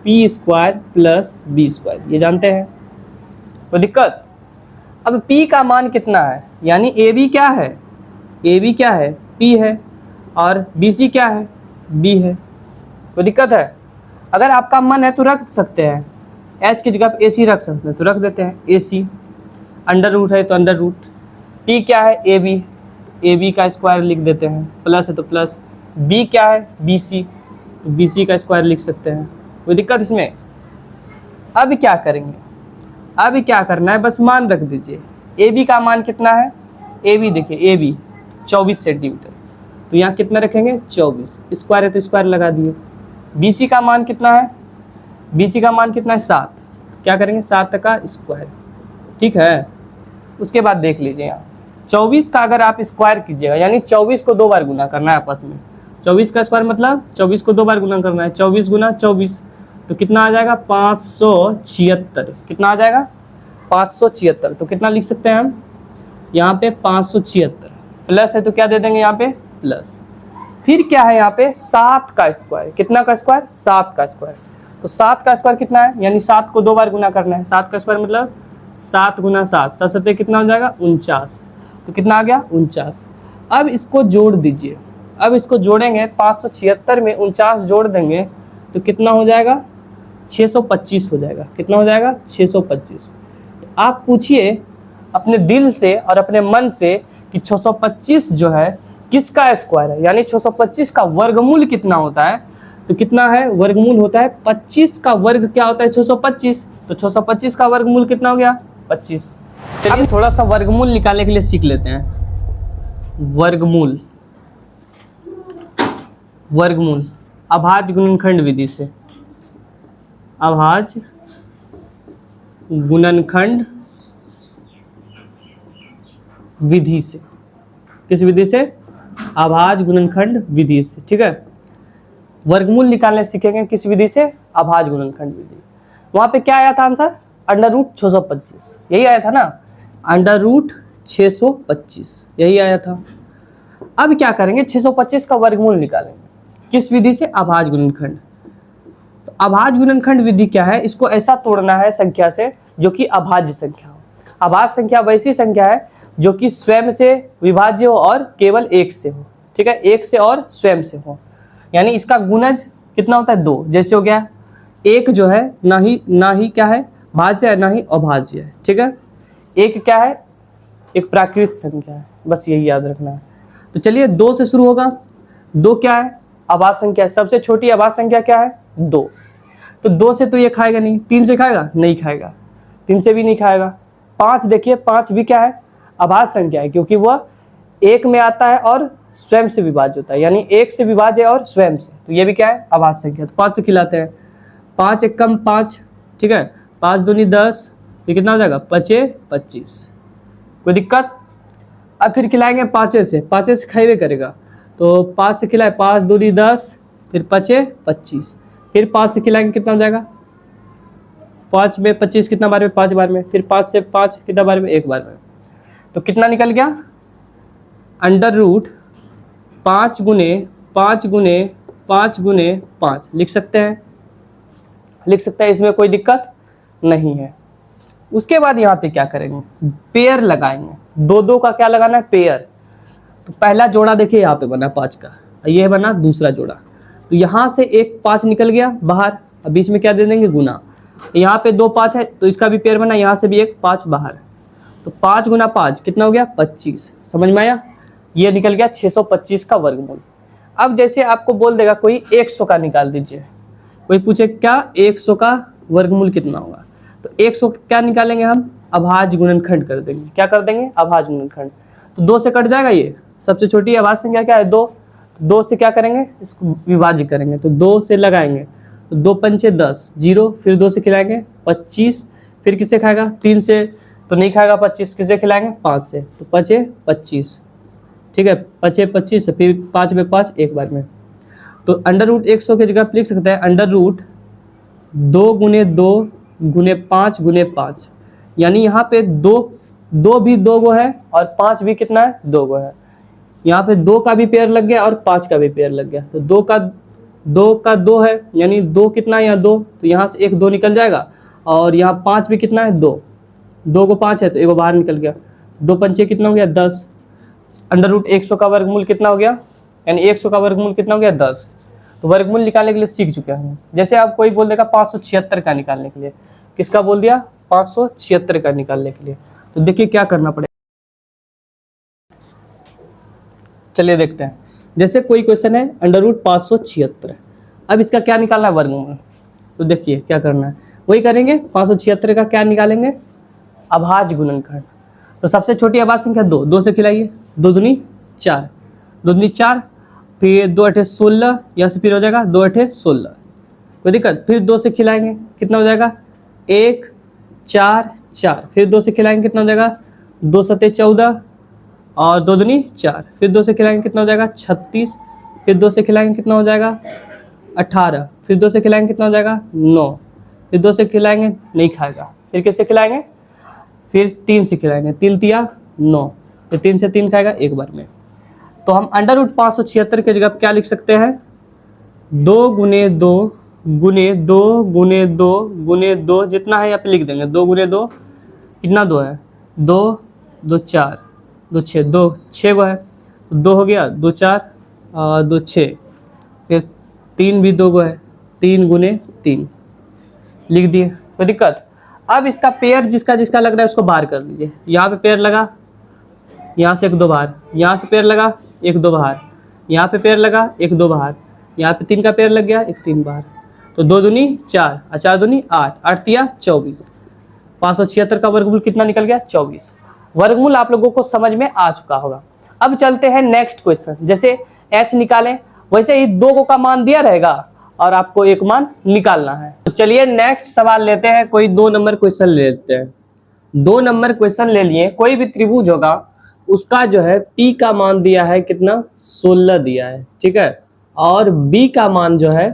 √P² प्लस B², ये जानते हैं। कोई दिक्कत? अब P का मान कितना है, यानी AB क्या है, AB क्या है, P है, और BC क्या है, B है। कोई दिक्कत है? अगर आपका मन है तो रख सकते हैं, H की जगह पे AC रख सकते हैं, तो रख देते हैं AC, √ है तो √ P क्या है, AB, AB का स्क्वायर लिख देते हैं, प्लस है तो प्लस, B क्या है, BC, तो BC का स्क्वायर लिख सकते हैं। कोई दिक्कत इसमें? अब क्या करेंगे, अब क्या करना है, बस मान रख दीजिए। AB का मान कितना है, AB देखिए, AB 24 सेंटीमीटर, तो यहाँ कितना रखेंगे, 24, स्क्वायर है तो स्क्वायर लगा दिए। BC का मान कितना है, BC का मान कितना है, 7, क्या करेंगे, 7 का स्क्वायर, ठीक है। उसके बाद देख लीजिए, यहाँ 24 का अगर आप स्क्वायर कीजिएगा, यानी 24 को 2 बार गुना करना है आपस में। 24 का स्क्वायर मतलब 24 को 2 बार गुना करना है, 24 गुना 24, तो कितना आ जाएगा, 576। कितना आ जाएगा, 576। तो कितना लिख सकते हैं हम यहाँ पे, 576, प्लस है तो क्या दे देंगे यहाँ पे, प्लस। फिर क्या है यहाँ पे, 7 का स्क्वायर, कितना का स्क्वायर, 7 का स्क्वायर। तो 7 का स्क्वायर कितना है, यानी 7 को 2 बार गुना करना है। 7 का स्क्वायर मतलब 7 गुना 7, 7 7 कितना हो जाएगा, 49। तो कितना आ गया, 49। अब इसको जोड़ दीजिए, अब इसको जोड़ेंगे, 576 में 49 जोड़ देंगे तो कितना हो जाएगा, 625 हो जाएगा। कितना हो जाएगा, 625। तो आप पूछिए अपने दिल से और अपने मन से कि 625 जो है किसका स्क्वायर है, यानी 625 का वर्गमूल कितना होता है। तो कितना है, वर्गमूल होता है 25 का वर्ग क्या होता है, 625। तो 625 का वर्गमूल कितना हो गया, 25। चलिए थोड़ा सा वर्गमूल निकालने के लिए सीख लेते हैं। वर्गमूल, वर्गमूल अभाज्य गुणनखंड विधि से, अभाज्य गुणनखंड विधि से। किस विधि से, अभाज्य गुणनखंड विधि से, ठीक है। वर्गमूल निकालने सीखेंगे किस विधि से, अभाज्य गुणनखंड विधि। वहां पे क्या आया था आंसर, √625, यही आया था ना, √625 यही आया था। अब क्या करेंगे, 625 का वर्गमूल निकालेंगे, किस विधि से, अभाज्य गुणनखंड। तो अभाज्य गुणनखंड विधि क्या है, इसको ऐसा तोड़ना है संख्या से जो कि अभाज्य संख्या हो। अभाज्य संख्या वैसी संख्या है जो कि स्वयं से विभाज्य हो और केवल एक से हो, ठीक है, एक से और स्वयं से हो, यानी इसका गुणज कितना होता है 2। जैसे हो गया एक जो है ना ही क्या है भाज्य है ना ही अभाज्य है, ठीक है। एक क्या है, एक प्राकृत संख्या है, बस यही याद रखना है। तो चलिए 2 से शुरू होगा। 2 क्या है, अभाज्य संख्या है, सबसे छोटी अभाज्य संख्या क्या है 2। तो 2 से तो ये खाएगा नहीं, 3 से खाएगा नहीं खाएगा, 3 से भी नहीं खाएगा। 5 देखिए 5 भी क्या है, अभाज्य संख्या है, क्योंकि वह एक में आता है और स्वयं से विभाज्य होता है, यानी एक से विभाज्य और स्वयं से, तो ये भी क्या है अभाज्य संख्या। तो 5 से खिलाते हैं, 5 एकम 5, ठीक है, 5 दूनी 10, ये कितना हो जाएगा 5 25, कोई दिक्कत। अब फिर खिलाएंगे 5 से, 5 से खाइए करेगा, तो 5 से खिलाए 5 दूनी 10, फिर 5 25, फिर 5 से खिलाएंगे कितना हो जाएगा 5 में 25 कितना बार में 5 बार में, फिर 5 से 5 कितना बार में 1 बार में, तो कितना निकल गया अंडर रूट 5 गुने 5 गुने 5 गुने 5 लिख सकते हैं, इसमें कोई दिक्कत नहीं है। उसके बाद यहाँ पे क्या करेंगे, पेयर लगाएंगे, 2 का क्या लगाना है पेयर। तो पहला जोड़ा देखिए यहाँ पे बना 5 का, ये बना दूसरा जोड़ा, तो यहाँ से एक 5 निकल गया बाहर, अब बीच में क्या दे देंगे गुना, यहाँ पे 2 5 है तो इसका भी पेयर बना, यहाँ से भी एक 5 बाहर, तो 5 गुना 5 कितना हो गया 25, समझ में आया। ये निकल गया 625 का वर्गमूल। अब जैसे आपको बोल देगा कोई 100 का निकाल दीजिए, कोई पूछे क्या 100 का वर्गमूल कितना होगा, तो 100 क्या निकालेंगे हम अभाज्य गुणनखंड कर देंगे, क्या कर देंगे अभाज्य गुणनखंड। तो 2 से कट जाएगा, ये सबसे छोटी अभाज्य संख्या क्या है 2, 2 से क्या करेंगे इसको विभाज्य करेंगे, तो 2 से लगाएंगे, तो 2 पंचे 10 0, फिर 2 से खिलाएंगे 25, फिर किससे खाएगा 3 से तो नहीं खाएगा 25, किससे खिलाएंगे 5 से, तो 5 25, ठीक है 5 25, फिर 5 में 5 एक बार में, तो अंडर रूट 100 की जगह आप लिख सकते हैं अंडर रूट 2 गुने 2 गुने 5 गुने 5, यानी यहाँ पे 2 भी 2 गो है और 5 भी कितना है 2 गो है, यहाँ पे 2 का भी पेयर लग गया और 5 का भी पेयर लग गया, तो 2 का 2 है, यानी 2 कितना है यहाँ 2, तो यहाँ से एक 2 निकल जाएगा, और यहाँ 5 भी कितना है 2 को 5 है तो एक बाहर निकल गया, 2 पंचे कितना हो गया 10, अंडर रूट 100 का वर्गमूल कितना हो गया, यानी 100 का वर्गमूल कितना हो गया 10। तो वर्गमूल निकालने के लिए सीख चुके हैं। जैसे आप कोई बोल देगा 576 का निकालने के लिए, किसका बोल दिया 576 का निकालने के लिए, तो देखिए क्या करना पड़ेगा, चलिए देखते हैं। जैसे कोई क्वेश्चन है अंडर रूट 576, अब इसका क्या निकालना है वर्गमूल, तो देखिए क्या करना है, वही करेंगे 576 का क्या निकालेंगे अभाज्य गुणनखंड। तो सबसे छोटी अभाज्य संख्या 2 से खिलाइए, 2 दूनी 4, 2 दूनी 4, फिर 2 8 16, यहाँ से फिर हो जाएगा 2 8 16, कोई दिक्कत, फिर 2 से खिलाएंगे कितना हो जाएगा 1 4 4, फिर 2 से खिलाएंगे कितना हो जाएगा 2 7 14, और 2 दूनी 4, फिर 2 से खिलाएंगे कितना हो जाएगा 36, फिर 2 से खिलाएंगे कितना हो जाएगा 18, फिर 2 से खिलाएंगे कितना हो जाएगा 9, फिर 2 से खिलाएंगे नहीं खाएगा, फिर किससे खिलाएंगे, फिर 3 से खिलाएंगे, 3 तिया 9, फिर 3 से 3 खाएगा एक बार में। तो हम अंडर रूट 576 की जगह क्या लिख सकते हैं 2 गुने 2 गुने 2 गुने 2 गुने 2, जितना है यहाँ पे लिख देंगे, 2 गुने 2 कितना 2 है 2 2 4 2 6, 2 6 गो है, 2 हो गया 2 4 2 6, फिर 3 भी 2 गो है, 3 गुने 3 लिख दिए, कोई दिक्कत। अब इसका पेयर जिसका जिसका लग रहा है उसको बाहर कर लीजिए, यहाँ पे पेयर लगा, यहाँ से 1 2 बाहर, यहाँ से पेयर लगा 1 2 बाहर, यहाँ पे पेयर लगा 1 2 बाहर, यहाँ पे 3 का पेयर लग गया 1 3 बाहर, तो 2 दूनी 4 और 4 दूनी 8, 8 तिया 24, 576 का वर्गमूल कितना निकल गया 24। वर्गमूल आप लोगों को समझ में आ चुका होगा। अब चलते हैं नेक्स्ट क्वेश्चन। जैसे h निकालें वैसे ही 2 का मान दिया रहेगा और आपको एक मान निकालना है। तो चलिए नेक्स्ट सवाल लेते हैं, कोई 2 नंबर क्वेश्चन ले लेते हैं। 2 नंबर क्वेश्चन ले लिए, कोई भी त्रिभुज होगा उसका जो है P का मान दिया है कितना 16 दिया है, ठीक है, और B का मान जो है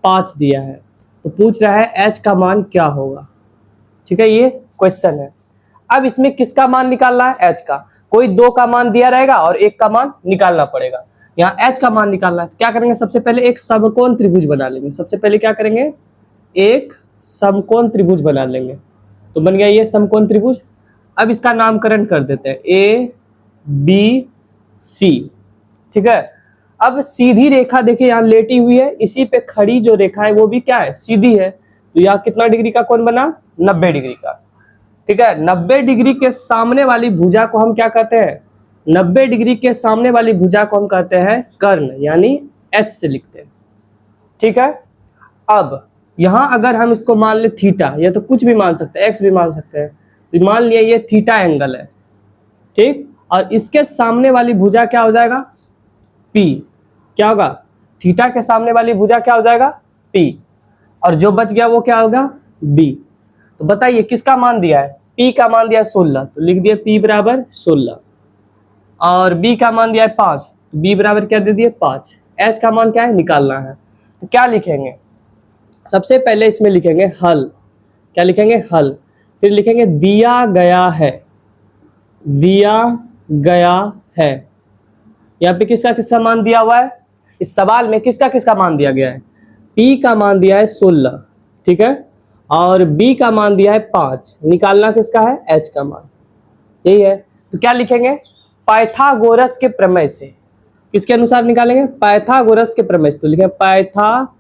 5 दिया है, तो पूछ रहा है H का मान क्या होगा, ठीक है, ये क्वेश्चन है। अब इसमें किसका मान निकालना है H का, कोई 2 का मान दिया रहेगा और 1 का मान निकालना पड़ेगा। यहाँ H का मान निकालना है, क्या करेंगे सबसे पहले एक समकोण त्रिभुज बना लेंगे। सबसे पहले क्या करेंगे एक समकोण त्रिभुज बना लेंगे। तो बन गया ये समकोण त्रिभुज। अब इसका नामकरण कर देते हैं ए बी सी। ठीक है, अब सीधी रेखा देखिए यहाँ लेटी हुई है, इसी पे खड़ी जो रेखा है वो भी क्या है, सीधी है। तो यहाँ कितना डिग्री का कोण बना, 90 डिग्री का। ठीक है, 90 डिग्री के सामने वाली भुजा को हम क्या कहते हैं, 90 डिग्री के सामने वाली भुजा को हम कहते हैं कर्ण, यानी एच से लिखते हैं। ठीक है, अब यहां अगर हम इसको मान ले थीटा, या तो कुछ भी मान सकते हैं, एक्स भी मान सकते हैं, तो मान लिया ये थीटा एंगल है। ठीक, और इसके सामने वाली भुजा क्या हो जाएगा, पी। क्या होगा, थीटा के सामने वाली भुजा क्या हो जाएगा, पी, और जो बच गया वो क्या होगा, बी। तो बताइए किसका मान दिया है, पी का मान दिया है 16, तो लिख दिए पी बराबर 16, और बी का मान दिया है 5, तो बी बराबर क्या दे दिए 5। एच का मान क्या है, निकालना है। तो क्या लिखेंगे, सबसे पहले इसमें लिखेंगे हल। क्या लिखेंगे, हल। फिर लिखेंगे दिया गया है, दिया गया है। यहाँ पे किसका किसका मान दिया हुआ है, इस सवाल में किसका किसका मान दिया गया है, पी का मान दिया है 16, ठीक है, और बी का मान दिया है 5, निकालना किसका है, एच का मान, यही है। तो क्या लिखेंगे, पाइथागोरस के प्रमेय से, किसके अनुसार निकालेंगे, पाइथागोरस के प्रमेय से। तो लिखें पाइथागोरस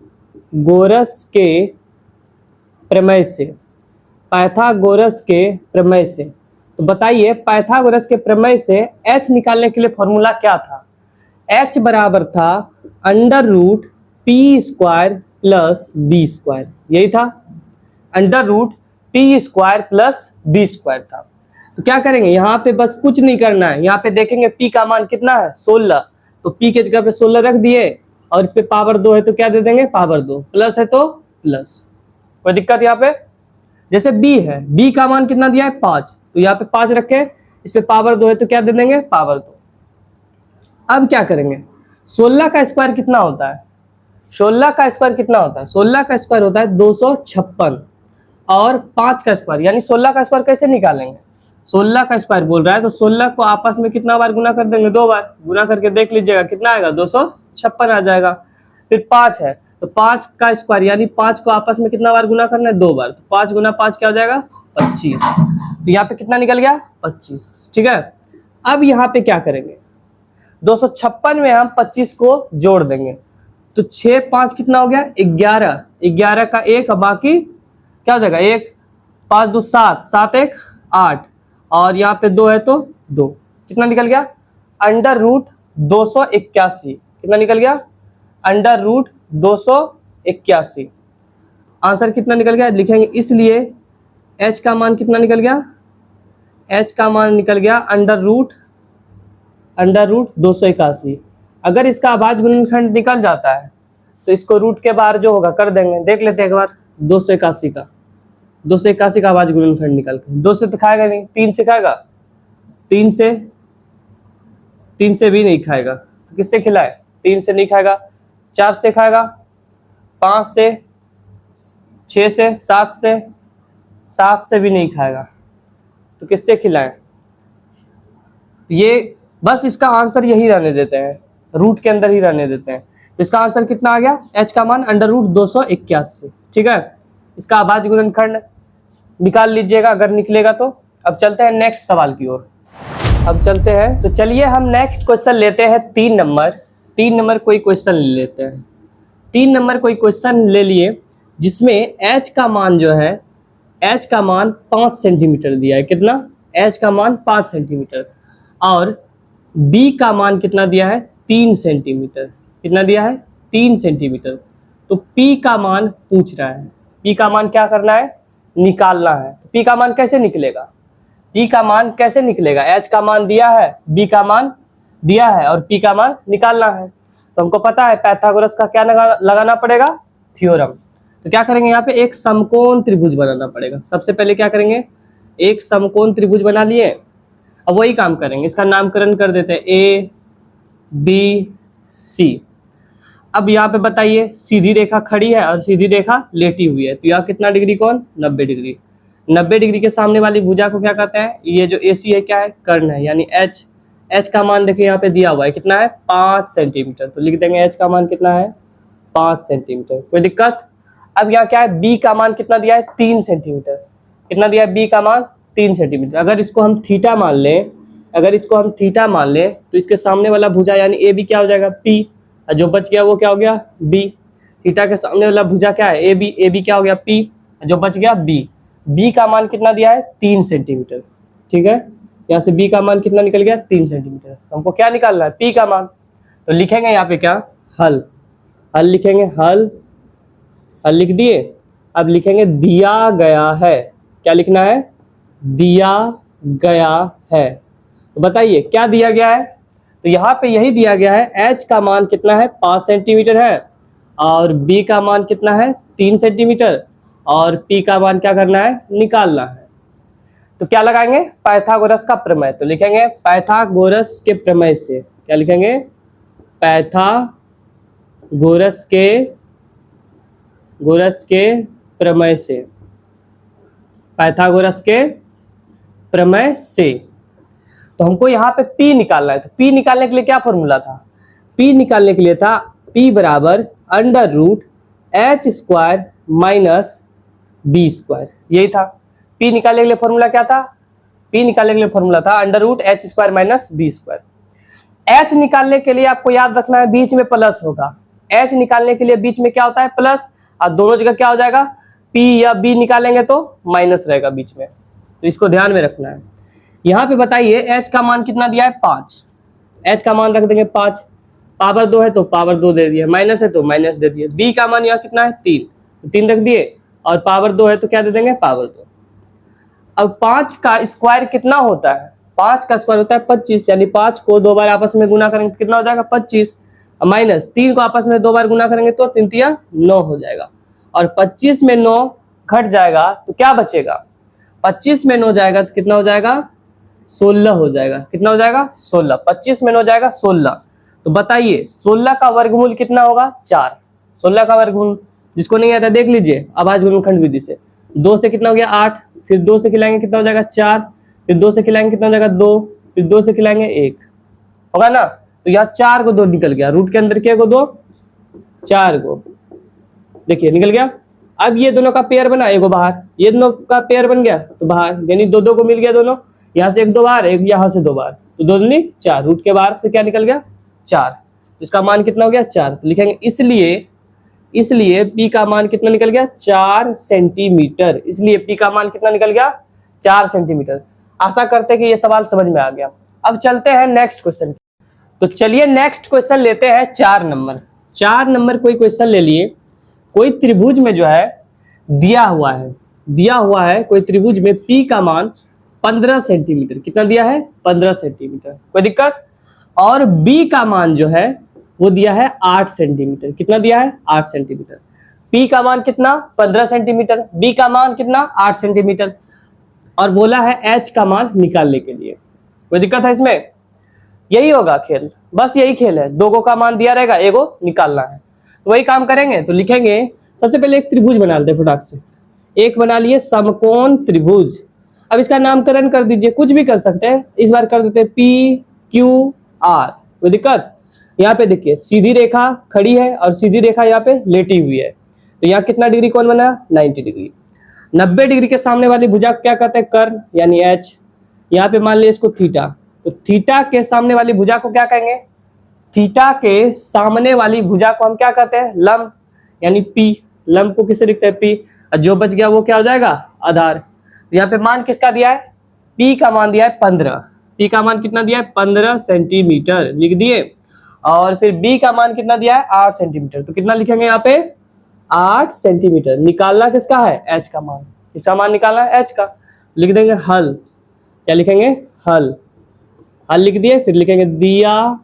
के प्रमेय से, पाइथागोरस के प्रमेय से। तो बताइए पाइथागोरस के प्रमेय से एच निकालने के लिए फॉर्मूला क्या था, एच बराबर था under root P square plus B square, यही था, under root P square plus B square था। तो क्या करेंगे, यहाँ पे बस कुछ नहीं करना है, यहाँ पे देखेंगे पी का मान कितना है 16, तो पी के जगह पे 16 रख दिए, और इस पे पावर 2 है तो क्या दे देंगे, पावर 2, प्लस है तो प्लस, कोई दिक्कत यहाँ पे। जैसे बी है, बी का मान कितना दिया है 5, तो यहाँ पे 5 रखे, इस पे पावर 2 है तो क्या दे देंगे, पावर 2। अब क्या करेंगे, 16 का स्क्वायर कितना होता है, 16 का स्क्वायर कितना होता है, 16 का स्क्वायर होता है 256, और 5 का स्क्वायर, यानी 16 का स्क्वायर कैसे निकालेंगे, 16 का स्क्वायर बोल रहा है तो 16 को आपस में कितना बार गुना कर देंगे, 2 बार गुना करके देख लीजिएगा कितना आएगा, 256 आ जाएगा। फिर 5 है तो 5 का स्क्वायर, यानी 5 को आपस में कितना बार गुना करना है, 2 बार, तो 5 गुना 5 क्या हो जाएगा, 25। तो यहाँ पे कितना निकल गया, 25। ठीक है, अब यहाँ पे क्या करेंगे, 256 में हम 25 को जोड़ देंगे, तो 6 5 कितना हो गया, 11, 11 का 1, बाकी क्या हो जाएगा, 1 5 2 7, 7 1 8, और यहाँ पे 2 है तो 2, कितना निकल गया, अंडर रूट 281, कितना निकल गया, अंडर रूट 281। आंसर कितना निकल गया, लिखेंगे इसलिए h का मान कितना निकल गया, h का मान निकल गया अंडर रूट 281। अगर इसका अभाज्य गुणनखंड निकल जाता है तो इसको रूट के बाहर जो होगा कर देंगे, देख लेते हैं एक बार, 281 का, 281 का अभाज्य गुणनखंड निकल के, 2 से तो खाएगा नहीं, 3 से खाएगा, 3 से भी नहीं खाएगा, तो किससे खिलाए, 3 से नहीं खाएगा, 4 से खाएगा, 5 से, 6 से, 7 से भी नहीं खाएगा, तो किससे खिलाएं, ये बस इसका आंसर यही रहने देते हैं, रूट के अंदर ही रहने देते हैं। तो इसका आंसर कितना आ गया, h का मान अंडर रूट 281। ठीक है, इसका अभाज्य गुणनखंड निकाल लीजिएगा अगर निकलेगा तो। अब चलते हैं नेक्स्ट सवाल की ओर, अब चलते हैं, तो चलिए हम नेक्स्ट क्वेश्चन लेते हैं 3 नंबर। 3 नंबर कोई क्वेश्चन ले लेते हैं, 3 नंबर कोई क्वेश्चन ले लिए जिसमें h का मान जो है, h का मान 5 सेंटीमीटर दिया है, कितना, h का मान 5 सेंटीमीटर, और b का मान कितना दिया है, 3 सेंटीमीटर, कितना दिया है, 3 सेंटीमीटर। तो p का मान पूछ रहा है, p का मान क्या करना है, निकालना है। तो p का मान कैसे निकलेगा, p का मान कैसे निकलेगा, h का मान दिया है, b का मान दिया है, और p का मान निकालना है। तो हमको पता है पाइथागोरस का क्या लगाना पड़ेगा, थ्योरम। तो क्या करेंगे, यहाँ पे एक समकोण त्रिभुज बनाना पड़ेगा। सबसे पहले क्या करेंगे, एक समकोण त्रिभुज बना लिए, अब वही काम करेंगे, इसका नामकरण कर देते हैं ए बी सी। अब यहाँ पे बताइए सीधी रेखा खड़ी है और सीधी रेखा लेटी हुई है, तो यहाँ कितना डिग्री कोण, 90 डिग्री। 90 डिग्री के सामने वाली भुजा को क्या कहते हैं, ये जो AC है क्या है, कर्ण है, यानी h का मान देखिए यहाँ पे दिया हुआ है कितना है, 5 सेंटीमीटर। तो लिख देंगे h का मान कितना है, 5 सेंटीमीटर, कोई दिक्कत। अब यहाँ क्या है, b का मान कितना दिया है 3 सेंटीमीटर। कितना दिया है b का मान 3 सेंटीमीटर। अगर इसको हम थीटा मान लें, अगर इसको हम थीटा मान लें तो इसके सामने वाला भुजा यानी ए बी क्या हो जाएगा p, और जो बच गया वो क्या हो गया b। थीटा के सामने वाला भुजा क्या है ए बी क्या हो गया p, जो बच गया b का मान कितना दिया है 3 सेंटीमीटर। ठीक है, यहाँ से b का मान कितना निकल गया 3 सेंटीमीटर। तो हमको क्या निकालना है p का मान, तो लिखेंगे यहाँ पे क्या हल लिखेंगे, हल लिख दिए। अब लिखेंगे दिया गया है, क्या लिखना है दिया गया है। तो बताइए क्या दिया गया है, तो यहाँ पे यही दिया गया है h का मान कितना है 5 सेंटीमीटर है, और b का मान कितना है 3 सेंटीमीटर, और p का मान क्या करना है निकालना है। तो क्या लगाएंगे पाइथागोरस का प्रमेय, तो लिखेंगे पाइथागोरस के प्रमेय से, क्या लिखेंगे पाइथागोरस के प्रमेय से, पाइथागोरस के प्रमेय से। तो हमको यहाँ पे p निकालना है, तो p निकालने के लिए क्या फॉर्मूला था, p निकालने के लिए था p बराबर under root h square minus b square, यही था। p निकालने के लिए फॉर्मूला क्या था, p निकालने के लिए फॉर्मूला था under root h square minus b square. h निकालने के लिए आपको याद रखना है बीच में प्लस होगा, h निकालने के लिए बीच में क्या होता है प्लस, और दोनों जगह क्या हो जाएगा p या b निकालेंगे तो माइनस रहेगा बीच में, तो इसको ध्यान में रखना है। यहाँ पे बताइए h का मान कितना दिया है 5, h का मान रख देंगे 5, पावर 2 है तो पावर 2 दे दिए, माइनस है तो माइनस दे दिए, b का मान यहाँ कितना है 3, तो 3 रख दिए, और पावर 2 है तो क्या दे देंगे पावर 2। अब 5 का स्क्वायर कितना होता है, 5 का स्क्वायर होता है 25, यानी 5 को 2 बार आपस में गुना करेंगे कितना हो जाएगा 25, माइनस 3 को आपस में 2 बार गुना करेंगे तो 3 तिया 9 हो जाएगा, और 25 में 9 घट जाएगा तो क्या बचेगा, 25 में 9 जाएगा तो कितना हो जाएगा 16 हो जाएगा, कितना हो जाएगा 16, 25 में 9 जाएगा 16। तो बताइए 16 का वर्गमूल कितना होगा 4, 16 का वर्गमूल जिसको नहीं आता देख लीजिए आभाज्य गुणनखंड विधि से, 2 से कितना हो गया 8, फिर 2 से खिलाएंगे कितना हो जाएगा 4, फिर 2 से खिलाएंगे कितना हो जाएगा 2, फिर 2 से खिलाएंगे 1 होगा ना। तो यहाँ 4 को 2 निकल गया, रूट के अंदर क्या को 2 4 को, देखिए निकल गया। अब ये दोनों का पेयर बना, एगो बाहर, ये दोनों का पेयर बन गया तो बाहर, यानी 2 2 को मिल गया दोनों, यहाँ से 1 2 बाहर, एक यहाँ से 2 बाहर, तो 2 दूनी 4, रूट के बाहर से क्या निकल गया 4, इसका मान कितना हो गया 4। तो लिखेंगे इसलिए p का मान कितना निकल गया 4 सेंटीमीटर, इसलिए p का मान कितना निकल गया 4 सेंटीमीटर। आशा करते हैं कि ये सवाल समझ में आ गया। अब चलते हैं नेक्स्ट क्वेश्चन, तो चलिए नेक्स्ट क्वेश्चन लेते हैं 4 नंबर। 4 नंबर कोई क्वेश्चन ले लिए, कोई त्रिभुज में जो है दिया हुआ है कोई त्रिभुज में p का मान 15 सेंटीमीटर, कितना दिया है 15 सेंटीमीटर, कोई दिक्कत, और b का मान जो है वो दिया है 8 सेंटीमीटर, कितना दिया है 8 सेंटीमीटर। p का मान कितना 15 सेंटीमीटर, b का मान कितना 8 सेंटीमीटर, और बोला है h का मान निकालने के लिए। कोई दिक्कत है इसमें, यही होगा खेल, बस यही खेल है, 2 का मान दिया रहेगा, एगो निकालना है, तो वही काम करेंगे। तो लिखेंगे सबसे पहले एक त्रिभुज बना लेते हैं फटाक से, एक बना लिए समकोण त्रिभुज। अब इसका नामकरण कर दीजिए, कुछ भी कर सकते हैं, इस बार कर देते हैं PQR, कोई दिक्कत। यहाँ पे देखिए सीधी रेखा खड़ी है और सीधी रेखा यहाँ पे लेटी हुई है, तो यहाँ कितना डिग्री कोण बना 90 डिग्री। 90 डिग्री के सामने वाली भुजा क्या कहते हैं कर्ण यानी H, यहाँ पे मान लिया इसको थीटा, तो थीटा के सामने वाली भुजा को क्या कहेंगे, थीटा के सामने वाली भुजा को हम क्या कहते हैं लंब यानी P, लंब को किससे लिखते हैं P, और जो बच गया वो क्या हो जाएगा आधार। तो यहाँ पे मान किसका दिया है, P का मान दिया है 15, P का मान कितना दिया है 15 सेंटीमीटर लिख दिए, और फिर B का मान कितना दिया है 8 सेंटीमीटर, तो कितना लिखेंगे यहाँ पे 8 सेंटीमीटर। निकालना किसका है H का मान, किसका मान निकालना है H का, लिख देंगे हल, क्या लिखेंगे हल लिख दिए, फिर लिखेंगे दिया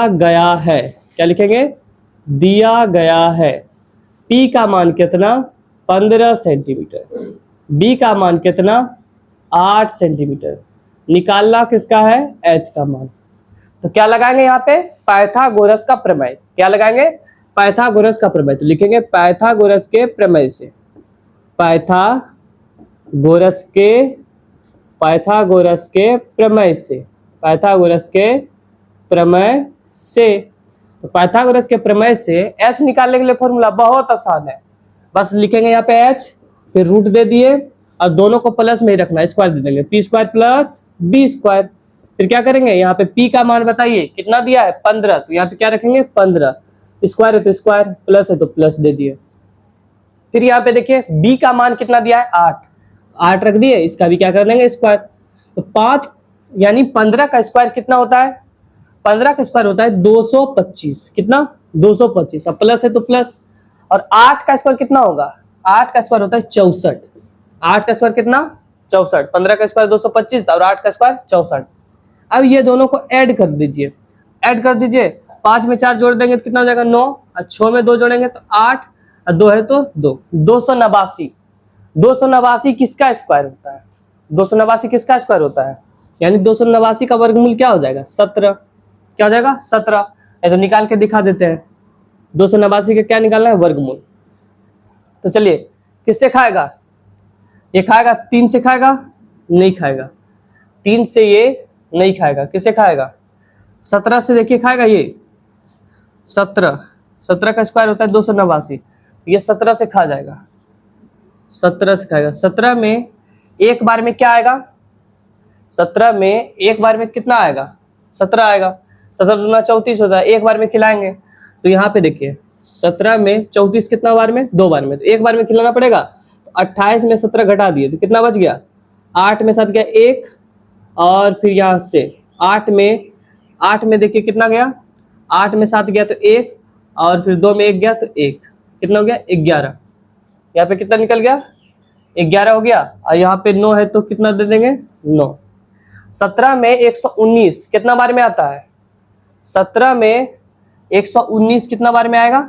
गया है, क्या लिखेंगे दिया गया है। P का मान कितना 15 सेंटीमीटर, B का मान कितना 8 सेंटीमीटर, निकालना किसका है H का मान। तो क्या लगाएंगे यहाँ पे पाइथागोरस का प्रमेय, क्या लगाएंगे पाइथागोरस का प्रमेय, तो लिखेंगे पाइथागोरस के प्रमेय से, पाइथागोरस के प्रमेय से, पाइथागोरस के प्रमेय से। तो पाइथागोरस के प्रमेय से h निकालने के लिए फॉर्मूला बहुत आसान है, बस लिखेंगे यहाँ पे h, फिर रूट दे दिए और दोनों को प्लस में ही रखना, स्क्वायर दे देंगे, P square plus B square. फिर क्या करेंगे, यहाँ पे p का मान बताइए कितना दिया है 15, तो यहाँ पे क्या रखेंगे 15, स्क्वायर है तो स्क्वायर, प्लस है तो प्लस दे दिए। फिर यहाँ पे देखिए b का मान कितना दिया है 8, 8 रख दिए, इसका भी क्या कर देंगे स्क्वायर, तो 5 यानी 15 का स्क्वायर कितना होता है, 15 का स्क्वायर होता है 225, कितना 225, अब प्लस है तो प्लस, और 8 का स्क्वायर कितना होगा, 8 का स्क्वायर होता है 64, 8 का स्क्वायर कितना 64, 15 का स्क्वायर 225 और 8 का स्क्वायर 64। अब ये दोनों को ऐड कर दीजिए, ऐड कर दीजिए, 5 में 4 जोड़ देंगे तो कितना हो जाएगा 9, और 6 में 2 जोड़ेंगे तो 8, और 2 है तो 2, 289। 289 किसका स्क्वायर होता है, 289 किसका स्क्वायर होता है, यानी 289 का वर्गमूल क्या हो जाएगा 17, क्या हो जाएगा 17, ये तो निकाल के दिखा देते हैं, 289 का क्या निकालना है वर्गमूल। तो चलिए किससे खाएगा, ये खाएगा 3 से, खाएगा नहीं खाएगा, 3 से ये नहीं खाएगा, किससे खाएगा 17 से, देखिए खाएगा ये 17, 17 का स्क्वायर होता है 289, ये 17 से खा जाएगा, 17 से खाएगा। 17 में एक बार में क्या आएगा, 17 में एक बार में कितना आएगा 17 आएगा, 17 दूना 34 होता है, एक बार में खिलाएंगे, तो यहाँ पे देखिए 17 में 34 कितना बार में, 2 बार में, तो एक बार में खिलाना पड़ेगा, तो 28 में 17 घटा दिए तो कितना बच गया, 8 में 7 गया 1, और फिर यहाँ से 8 में देखिए कितना गया, 8 में 7 गया तो 1, और फिर 2 में 1 गया तो 1, कितना हो गया 11, यहाँ पे कितना निकल गया 11 हो गया, और यहाँ पे 9 है तो कितना दे देंगे 9। 17 में 119 कितना बार में आता है, 17 में 119 कितना बार में आएगा,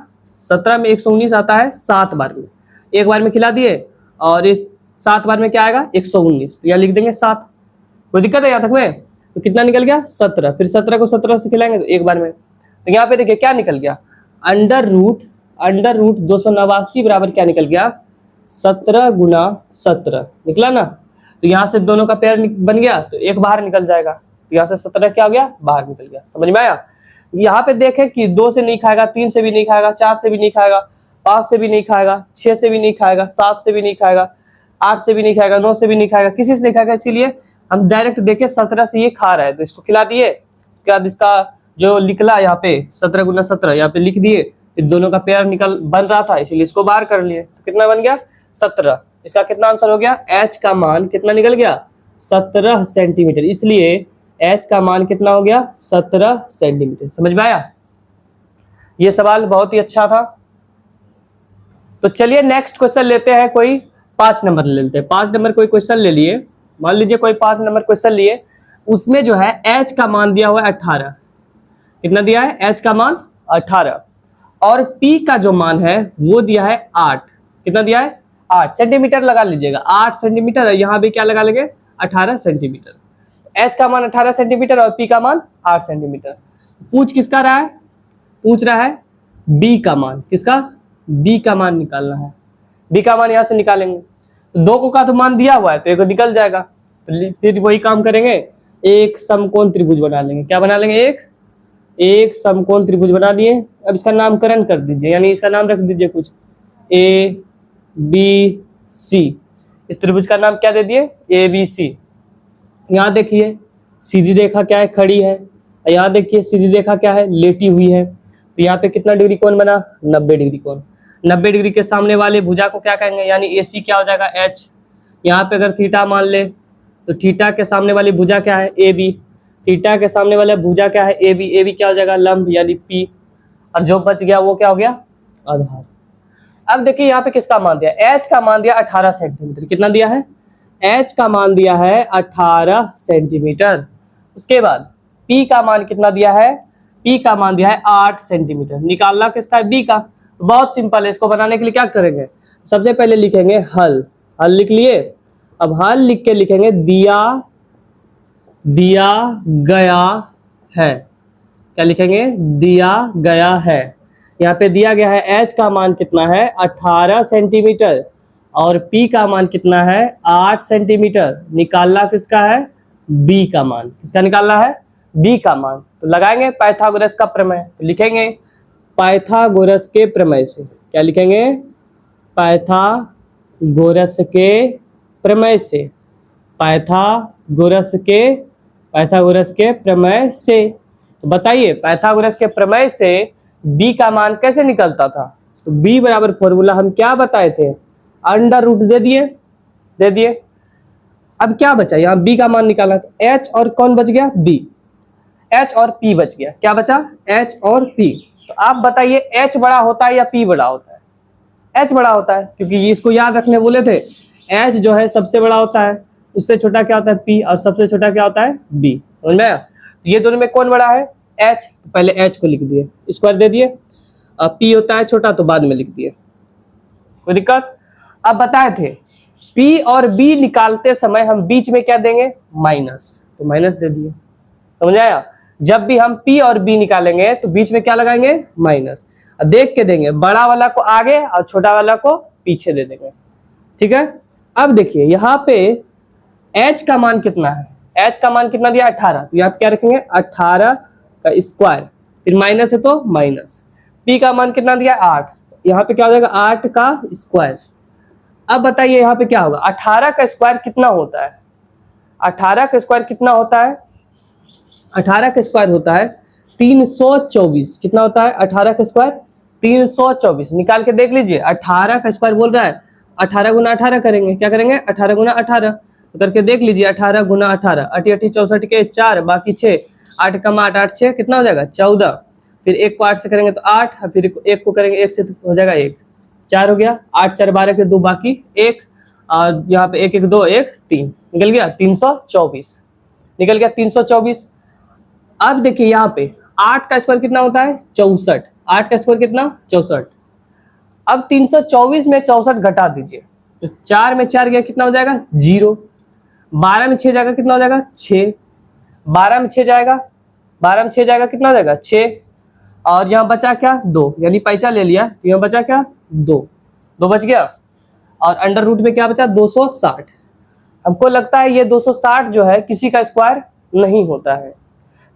17 में 119 आता है 7 बार में, एक बार में खिला दिए, और ये 7 बार में क्या आएगा 119, तो यहाँ लिख देंगे 7, कोई दिक्कत है यहाँ तक में, तो कितना निकल गया 17, फिर 17 को 17 से खिलाएंगे तो एक बार में, तो यहाँ पे देखिए क्या निकल गया, अंडर रूट 289 बराबर क्या निकल गया 17 गुना 17 निकला ना, तो यहाँ से दोनों का पेयर बन गया तो एक बाहर निकल जाएगा, तो यहाँ से 17 क्या हो गया बाहर निकल गया, समझ में आया। यहाँ पे देखें कि 2 से नहीं खाएगा, 3 से भी नहीं खाएगा, 4 से भी नहीं खाएगा, 5 से भी नहीं खाएगा, 6 से भी नहीं खाएगा, 7 से भी नहीं खाएगा, 8 से भी नहीं खाएगा, 9 से भी नहीं खाएगा, किसी से नहीं खाएगा, इसीलिए हम डायरेक्ट देखे 17 से ये खा रहा है तो इसको खिला दिए। उसके बाद इसका जो निकला यहाँ पे 17 गुना 17 यहाँ पे लिख दिए, फिर दोनों का पेयर निकल बन रहा था इसीलिए इसको बाहर कर लिए, तो कितना बन गया 17। इसका कितना आंसर हो गया, एच का मान कितना निकल गया 17 सेंटीमीटर, इसलिए एच का मान कितना हो गया 17 सेंटीमीटर। समझ में आया, ये सवाल बहुत ही अच्छा था। तो चलिए नेक्स्ट क्वेश्चन लेते हैं, कोई 5 नंबर ले लेते हैं। 5 नंबर कोई क्वेश्चन ले लिए, मान लीजिए कोई 5 नंबर क्वेश्चन लिए, उसमें जो है एच का मान दिया हुआ है 18, कितना दिया है एच का मान 18, और पी का जो मान है वो दिया है 8, कितना दिया है 8 सेंटीमीटर लगा लीजिएगा, 8 सेंटीमीटर, यहाँ भी क्या लगा लेंगे 18 सेंटीमीटर। एच का मान 18 सेंटीमीटर और पी का मान 8 सेंटीमीटर। पूछ किसका रहा है, पूछ रहा है बी का मान, किसका बी का मान निकालना है। बी का मान यहाँ से निकालेंगे, तो 2 का तो मान दिया हुआ है तो एक निकल जाएगा, तो फिर वही काम करेंगे, एक समकोण त्रिभुज बना लेंगे। क्या बना लेंगे, एक समकोण त्रिभुज बना लिए। अब इसका नामकरण कर दीजिए, यानी इसका नाम रख दीजिए कुछ ए बी सी, इस त्रिभुज का नाम क्या दे दिए ए बी सी। यहाँ देखिए सीधी रेखा क्या है खड़ी है, यहाँ देखिए सीधी रेखा क्या है लेटी हुई है, तो यहाँ पे कितना डिग्री कोण बना 90 डिग्री कोण। 90 डिग्री के सामने वाले भुजा को क्या कहेंगे, यानी ए सी क्या हो जाएगा एच। यहाँ पे अगर थीटा मान ले तो थीटा के सामने वाली भुजा क्या है ए बी, थीटा के सामने वाला भुजा क्या है ए बी क्या हो जाएगा लंब यानी पी, और जो बच गया वो क्या हो गया आधार। अब देखिए यहाँ पे किसका मान दिया, एच का मान दिया 18 सेंटीमीटर, कितना दिया है एच का मान दिया है 18 सेंटीमीटर। उसके बाद पी का मान कितना दिया है, पी का मान दिया है 8 सेंटीमीटर। निकालना किसका है बी का, तो बहुत सिंपल है, इसको बनाने के लिए क्या करेंगे, सबसे पहले लिखेंगे हल, हल लिख लिए। अब हल लिख के लिखेंगे दिया गया है, क्या लिखेंगे दिया गया है। यहाँ पे दिया गया है एच का मान कितना है 18 सेंटीमीटर और पी का मान कितना है 8 सेंटीमीटर। निकालना किसका है बी का मान, किसका निकालना है बी का मान, तो लगाएंगे पाइथागोरस का प्रमेय, तो लिखेंगे पाइथागोरस के प्रमेय से, क्या लिखेंगे, पाइथागोरस के प्रमेय से, पाइथागोरस के प्रमेय से। तो बताइए पाइथागोरस के प्रमेय से b का मान कैसे निकलता था, तो b बराबर फॉर्मूला हम क्या बताए थे, अंडर रूट दे दिए। अब क्या बचा, यहाँ b का मान निकाला, तो h और कौन बच गया, b, h और p बच गया, क्या बचा, h और p। तो आप बताइए h बड़ा होता है या p बड़ा होता है, h बड़ा होता है, क्योंकि इसको याद रखने बोले थे, h जो है सबसे बड़ा होता है, उससे छोटा क्या होता है p, और सबसे छोटा क्या होता है b, समझ में आया। ये दोनों में कौन बड़ा है, h, तो पहले h को लिख दिए, स्क्वायर दे दिए, p होता है छोटा तो बाद में लिख दिए, कोई दिक्कत। अब बताए थे p और b निकालते समय हम बीच में क्या देंगे, माइनस, तो माइनस दे दिए, समझ आया। जब भी हम p और b निकालेंगे तो बीच में क्या लगाएंगे, माइनस, देख के देंगे, बड़ा वाला को आगे और छोटा वाला को पीछे दे देंगे, ठीक है। अब देखिए यहाँ पे h का मान कितना है, h का मान कितना दिया 18, तो यहाँ पे क्या रखेंगे 18 का स्क्वायर, फिर माइनस है तो माइनस, p का मान कितना दिया 8, यहाँ पे क्या हो जाएगा 8 का स्क्वायर। अब बताइए यहाँ पे क्या होगा, 18 का स्क्वायर कितना होता है, 18 का स्क्वायर कितना होता है, 18 का स्क्वायर होता है 324, कितना होता है 18 का स्क्वायर 324, निकाल के देख लीजिए, 18 का स्क्वायर बोल रहा है, 18 गुना 18 करेंगे, क्या करेंगे 18 गुना 18, तो करके देख लीजिए 18 गुना 18, 88 64 के 4 बाकी 6, 8 कम 8 8 6 कितना हो जाएगा 14, फिर एक को 8 से करेंगे तो 8, फिर एक को करेंगे 1 से तो हो जाएगा 1, 4 हो गया, 8 4 12 के 2 बाकी 1, और यहाँ पे 1 1 2 1 3, निकल गया 324, निकल गया 324। अब देखिए यहाँ पे 8 का स्क्वायर कितना होता है 64, 8 का स्क्वायर कितना 64, अब 324 में 64 घटा दीजिए, तो 4 में 4 गया कितना हो जाएगा 0, 12 में 6 जाएगा कितना हो जाएगा 6, 12 में 6 जाएगा, 12 में 6 जाएगा कितना हो जाएगा 6, और यहाँ बचा क्या 2, यानी पैसा ले लिया, तो यहाँ बचा क्या 2 बच गया, और अंडर रूट में क्या बचा 260। हमको लगता है ये 260 जो है किसी का स्क्वायर नहीं होता है,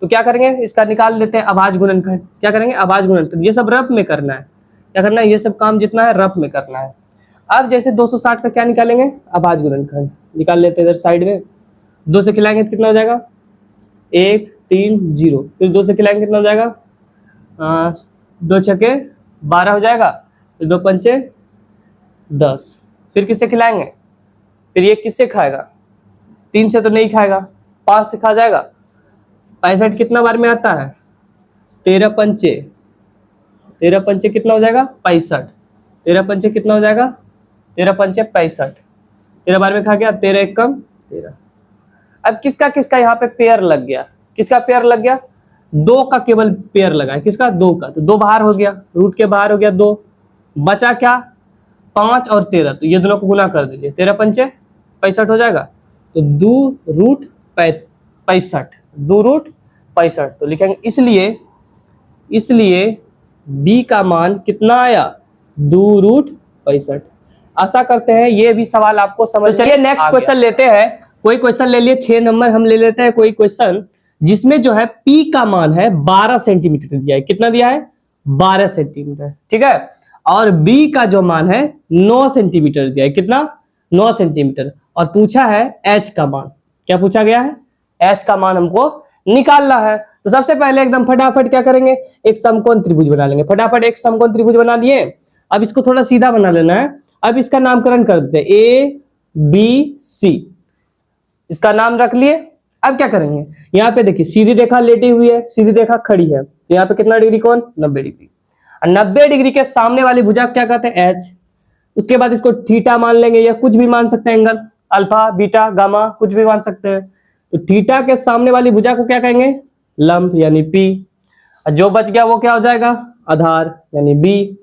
तो क्या करेंगे इसका निकाल लेते हैं अभाज्य गुणनखंड, क्या करेंगे अभाज्य गुणनखंड, ये सब रफ में करना है, क्या करना है ये सब काम जितना है रफ में करना है। अब जैसे 260 का क्या निकालेंगे अभाज्य गुणनखंड, निकाल लेते हैं इधर साइड में, 2 से खिलाएंगे तो कितना हो जाएगा 1 3 0, फिर 2 से खिलाएंगे कितना हो जाएगा 2 छके 12 हो जाएगा, फिर 2 पंचे 10, फिर किससे खिलाएंगे, फिर ये किससे खाएगा 3 से तो नहीं खाएगा, 5 से खा जाएगा, 65 कितना बार में आता है 13 पंचे कितना हो जाएगा 65, 13 पंचे कितना हो जाएगा 13 पंचे 65, 13 बार में खा गया, 13 एक कम 13। अब किसका किसका यहाँ पे पेयर लग गया, किसका पेयर लग गया 2 का केवल पेयर लगा है, किसका 2 का, तो 2 बाहर हो गया, रूट के बाहर हो गया 2, बचा क्या 5 और 13, तो ये दोनों को गुना कर दीजिए, 13 पंचे 65 हो जाएगा, तो 2 रूट 65, 2 रूट 65, तो लिखेंगे इसलिए b का मान कितना आया 2 रूट 65। आशा करते हैं ये भी सवाल आपको समझ, तो चलिए नेक्स्ट क्वेश्चन लेते हैं, कोई क्वेश्चन ले लिए 6 नंबर हम ले लेते हैं, कोई क्वेश्चन जिसमें जो है p का मान है 12 सेंटीमीटर दिया है, कितना दिया है 12 सेंटीमीटर, ठीक है, और b का जो मान है 9 सेंटीमीटर दिया है, कितना 9 सेंटीमीटर, और पूछा है h का मान, क्या पूछा गया है h का मान हमको निकालना है। तो सबसे पहले एकदम फटाफट क्या करेंगे एक समकोण त्रिभुज बना लेंगे, फटाफट एक समकोण त्रिभुज बना लिए, अब इसको थोड़ा सीधा बना लेना है, अब इसका नामकरण कर देते हैं ABC, इसका नाम रख लिए। अब क्या करेंगे यहाँ पे देखिए सीधी रेखा लेटी हुई है, सीधी रेखा खड़ी है, तो यहाँ पे कितना डिग्री कोण 90 डिग्री, और 90 डिग्री के सामने वाली भुजा क्या कहते हैं H, उसके बाद इसको थीटा मान लेंगे या कुछ भी मान सकते हैं, एंगल अल्फा बीटा गामा कुछ भी मान सकते हैं, तो थीटा के सामने वाली भुजा को क्या कहेंगे लंब यानी P, जो बच गया वो क्या हो जाएगा आधार यानी B।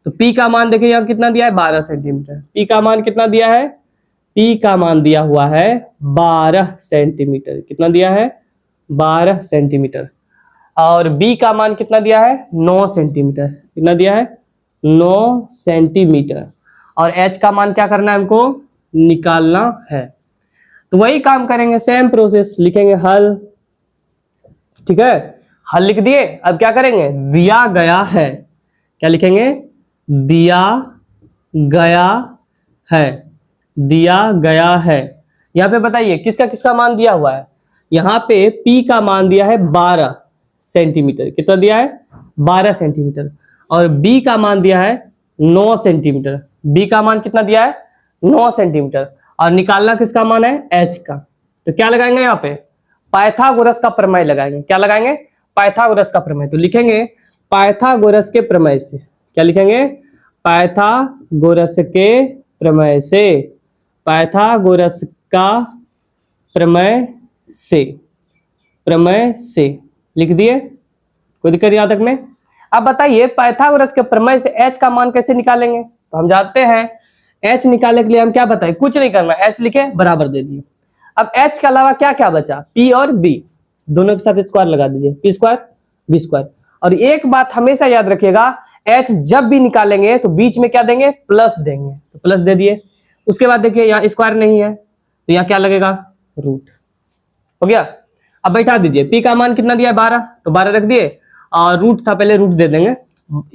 तो P का मान देखिए यहाँ कितना दिया है 12 सेंटीमीटर, P का मान कितना दिया है, P का मान दिया हुआ है 12 सेंटीमीटर, कितना दिया है 12 सेंटीमीटर, और B का मान कितना दिया है 9 सेंटीमीटर, कितना दिया है 9 सेंटीमीटर, और H का मान क्या करना है हमको निकालना है। तो वही काम करेंगे, सेम प्रोसेस, लिखेंगे हल ठीक है, हल लिख दिए। अब क्या करेंगे, दिया गया है, क्या लिखेंगे, दिया गया है, दिया गया है। यहां पे बताइए किसका किसका मान दिया हुआ है। यहां पे P का मान दिया है 12 सेंटीमीटर, कितना दिया है 12 सेंटीमीटर, और B का मान दिया है 9 सेंटीमीटर। B का मान कितना दिया है 9 सेंटीमीटर, और निकालना किसका मान है H का। तो क्या लगाएंगे यहाँ पे, पाइथागोरस का प्रमेय लगाएंगे। क्या लगाएंगे, पाइथागोरस का प्रमेय। तो लिखेंगे पाइथागोरस के प्रमेय से, क्या लिखेंगे, पाइथागोरस के प्रमेय से, पाइथागोरस का प्रमेय से, प्रमेय से लिख दिए, कोई दिक्कत यहाँ तक में। अब बताइए पाइथागोरस के प्रमेय से H का मान कैसे निकालेंगे। तो हम जानते हैं H निकालने के लिए हम क्या बताएं, कुछ नहीं करना, H लिखे बराबर दे दिए। अब H के अलावा क्या क्या बचा, P और B, दोनों के साथ स्क्वायर लगा दीजिए, P स्क्वायर B स्क्वायर। और एक बात हमेशा याद रखिएगा, H जब भी निकालेंगे तो बीच में क्या देंगे, प्लस देंगे, तो प्लस दे दिए। उसके बाद देखिए यहाँ स्क्वायर नहीं है तो यहाँ क्या लगेगा, रूट। हो गया। अब बैठा दीजिए, P का मान कितना दिया है 12, तो 12 रख दिए, और रूट था पहले, रूट दे देंगे।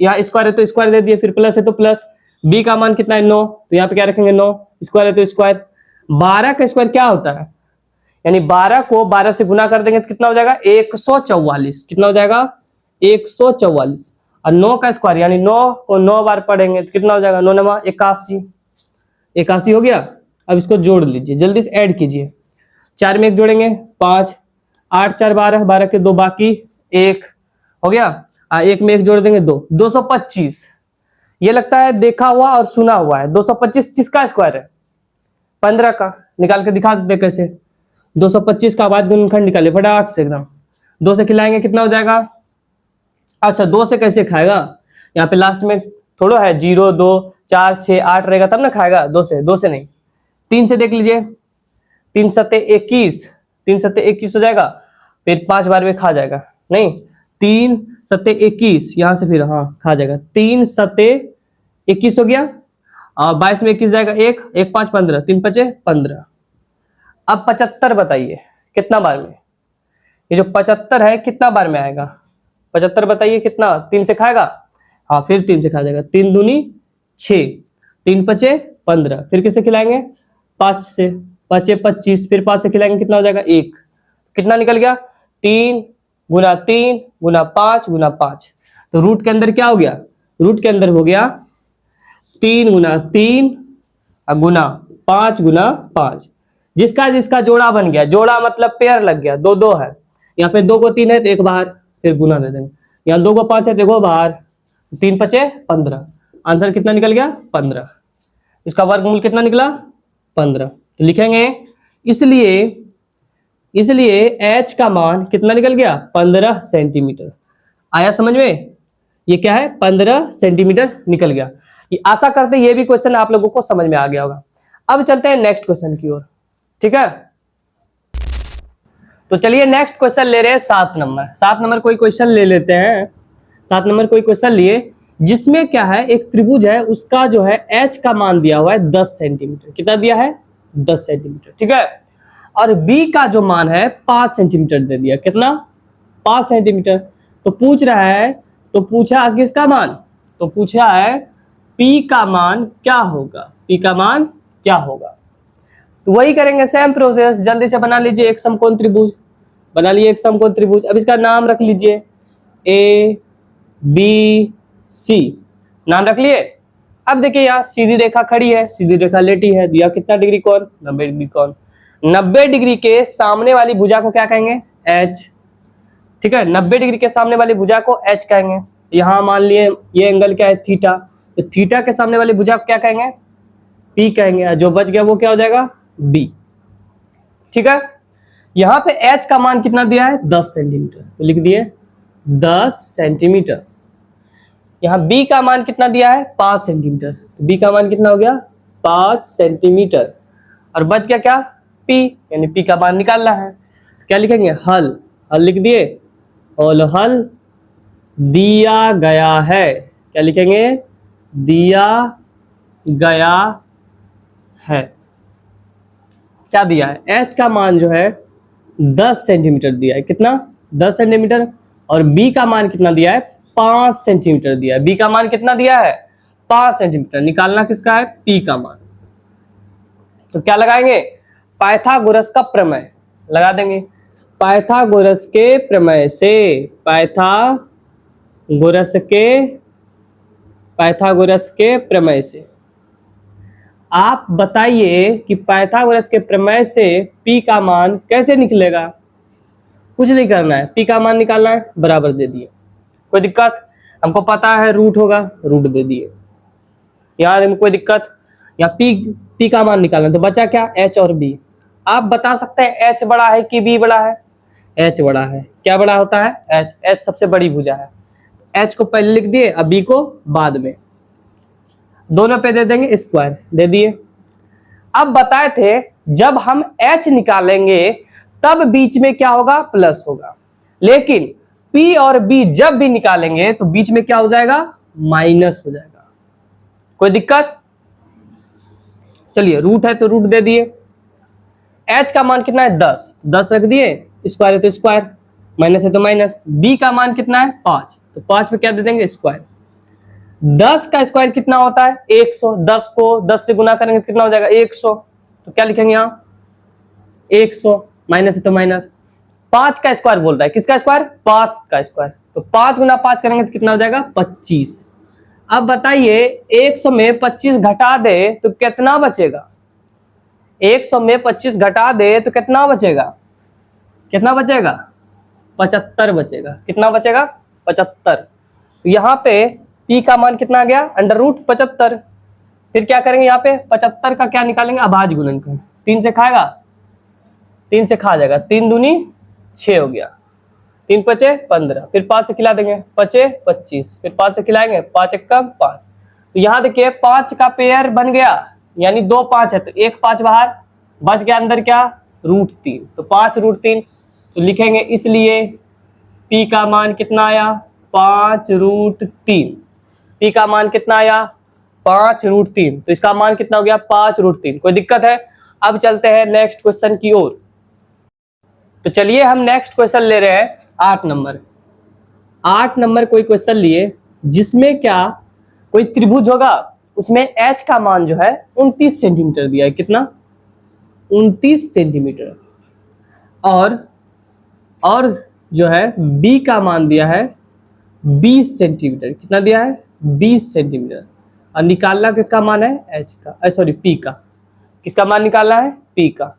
यहाँ स्क्वायर है तो स्क्वायर दे दिए, फिर प्लस है तो प्लस। B का मान कितना है 9, तो यहाँ पे क्या रखेंगे 9, स्क्वायर है तो स्क्वायर। 12 का स्क्वायर क्या होता है, यानी 12 को 12 से गुना कर देंगे तो कितना हो जाएगा 144, कितना हो जाएगा 144। और 9 का स्क्वायर यानी 9 को 9 बार पढ़ेंगे तो कितना हो जाएगा, 9 9 81, 81 हो गया। अब इसको जोड़ लीजिए, जल्दी से ऐड कीजिए, 4 में 1 जोड़ेंगे 5, 8 4 12, 12 के 2 बाकी 1 हो गया। 1 में 1 जोड़ देंगे 2, 225। ये लगता है देखा हुआ और सुना हुआ है। 225 किसका स्क्वायर है, 15 का। निकाल के दिखा देते कैसे, 225 का बाद गुणनखंड निकालिए फटाफट से एकदम। 2 से खिलाएंगे कितना हो जाएगा, अच्छा 2 से कैसे खाएगा, यहाँ पे लास्ट में थोड़ा है 0 2 4 6 8 रहेगा तब ना खाएगा, 2 से नहीं। 3 से देख लीजिए, 3 सत्ते 21, 3 सत्ते 21 हो जाएगा, फिर 5 बार में खा जाएगा, नहीं 3 सत्ते 21, यहाँ से फिर हाँ खा जाएगा, 3 सत्ते 21 हो गया, और 22 में 21 जाएगा 1 1 5 15, 3 5 15। अब 75 बताइए कितना बार में, ये जो 75 है कितना बार में आएगा, 75 बताइए कितना, 3 से खाएगा, हाँ फिर 3 से खा जाएगा, 3 दूनी 6, 3 5 15, फिर किससे खिलाएंगे 5 से, 5 25, फिर 5 से खिलाएंगे कितना हो जाएगा 1, कितना निकल गया 3 गुना 3 गुना 5 गुना 5। तो रूट के अंदर क्या हो गया, रूट के अंदर हो गया 3 गुना 3 गुना 5 गुना 5, जिसका जिसका जोड़ा बन गया, जोड़ा मतलब पेयर लग गया, 2 2 है, यहाँ पे 2 को 3 है तो 1 बाहर, फिर गुना दे देंगे, यहाँ 2 को 5 है तो 1 बाहर, 3 5 15, आंसर कितना निकल गया 15। इसका वर्गमूल कितना निकला 15, तो लिखेंगे इसलिए H का मान कितना निकल गया 15 सेंटीमीटर। आया समझ में, ये क्या है 15 सेंटीमीटर निकल गया। ये आशा करते हैं ये भी क्वेश्चन आप लोगों को समझ में आ गया होगा। अब चलते हैं नेक्स्ट क्वेश्चन की ओर, ठीक है। तो चलिए नेक्स्ट क्वेश्चन ले रहे हैं 7 नंबर। 7 नंबर कोई क्वेश्चन ले लेते हैं। 7 नंबर कोई क्वेश्चन लिए जिसमें क्या है, एक त्रिभुज है, उसका जो है H का मान दिया हुआ है 10 सेंटीमीटर। कितना दिया है 10 सेंटीमीटर, ठीक है। और B का जो मान है 5 सेंटीमीटर दे दिया, कितना 5 सेंटीमीटर। तो पूछ रहा है, तो पूछा किसका मान, तो पूछा है P का मान क्या होगा, P का मान क्या होगा। तो वही करेंगे सेम प्रोसेस, जल्दी से बना लीजिए एक समकोण त्रिभुज, बना लिए एक समकोण त्रिभुज। अब इसका नाम रख लीजिए A B C, नाम रख लिए। अब देखिए यहाँ सीधी रेखा खड़ी है, सीधी रेखा लेटी है, दिया कितना डिग्री कोण 90 डिग्री कोण। 90 डिग्री के सामने वाली भुजा को क्या कहेंगे H, ठीक है। 90 डिग्री के सामने वाली भुजा को H कहेंगे। यहाँ मान लिए ये एंगल क्या है थीटा, तो थीटा के सामने वाली भुजा को क्या कहेंगे P कहेंगे, जो बच गया वो क्या हो जाएगा B, ठीक है। यहाँ पे H का मान कितना दिया है 10 सेंटीमीटर, तो लिख दिए 10 सेंटीमीटर। यहाँ B का मान कितना दिया है 5 सेंटीमीटर, तो B का मान कितना हो गया 5 सेंटीमीटर। और बच गया क्या P, यानी P का मान निकालना है। तो क्या लिखेंगे हल, हल लिख दिए, और हल दिया गया है, क्या लिखेंगे दिया गया है। क्या दिया है H का मान जो है 10 सेंटीमीटर दिया है, कितना 10 सेंटीमीटर, और बी का मान कितना दिया है, 5 सेंटीमीटर दिया है। बी का मान कितना दिया है, 5 सेंटीमीटर। निकालना किसका है, पी का मान। तो क्या लगाएंगे, पाइथागोरस का प्रमेय लगा देंगे। पाइथागोरस के प्रमेय से, पाइथागोरस के प्रमेय से आप बताइए कि पाइथागोरस के प्रमेय से पी का मान कैसे निकलेगा। कुछ नहीं करना है, पी का मान निकालना है, बराबर दे दिए। कोई दिक्कत, हमको पता है रूट होगा, रूट दे दिए। यहाँ कोई दिक्कत, यहाँ पी का मान निकालना, तो बचा क्या, एच और बी। आप बता सकते हैं एच बड़ा है कि बी बड़ा है, एच बड़ा है। क्या बड़ा होता है, एच। एच सबसे बड़ी भुजा है, एच को पहले लिख दिए, अब बी को बाद में। दोनों पे दे देंगे स्क्वायर, दे दिए। अब बताए थे जब हम एच निकालेंगे तब बीच में क्या होगा, प्लस होगा, लेकिन पी और बी जब भी निकालेंगे तो बीच में क्या हो जाएगा, माइनस हो जाएगा। कोई दिक्कत, चलिए रूट है तो रूट दे दिए। एच का मान कितना है, 10, 10 रख दिए, स्क्वायर है तो स्क्वायर, माइनस है तो माइनस। बी का मान कितना है, 5, तो 5 पे क्या दे देंगे, स्क्वायर। 10 का स्क्वायर कितना होता है, 100। 10 को 10 से गुना करेंगे कितना हो जाएगा, 100। तो क्या लिखेंगे यहाँ, 100, माइनस है तो माइनस। 5 का स्क्वायर बोल रहा है, किसका स्क्वायर, 5 का स्क्वायर। तो 5 गुना 5 करेंगे तो कितना हो जाएगा, 25। अब बताइए 100 में 25 घटा दे तो कितना बचेगा, 100 में 25 घटा दे तो कितना बचेगा, कितना बचेगा, 75 बचेगा। कितना बचेगा, 75। तो यहाँ पे पी का मान कितना आ गया, अंडर रूट 75। फिर क्या करेंगे, यहाँ पे 75 का क्या निकालेंगे, अभाज्य गुणनखंड। 3 से खाएगा, 3 से खा जाएगा, 3 दूनी 6 हो गया, 3 पचे 15, फिर 5 से खिला देंगे, पचे 25, फिर 5 से खिलाएंगे, 5 एक कम 5। तो यहाँ देखिए 5 का पेयर बन गया, यानी 2 5 है तो 1 5 बाहर, बच गया अंदर क्या, रूट 3। तो 5 रूट 3, तो लिखेंगे इसलिए पी का मान कितना आया, 5 रूट 3। पी का मान कितना आया, 5 रूट 3। तो इसका मान कितना हो गया, 5 रूट 3। कोई दिक्कत है। अब चलते हैं नेक्स्ट क्वेश्चन की ओर। तो चलिए हम नेक्स्ट क्वेश्चन ले रहे हैं 8 नंबर। 8 नंबर कोई क्वेश्चन लिए जिसमें क्या, कोई त्रिभुज होगा, उसमें एच का मान जो है 29 सेंटीमीटर दिया है। कितना, 29 सेंटीमीटर। और जो है बी का मान दिया है 20 सेंटीमीटर। कितना दिया है, 20 सेंटीमीटर। और निकालना किसका मान है, एच का, सॉरी पी का। किसका मान निकालना है, पी का।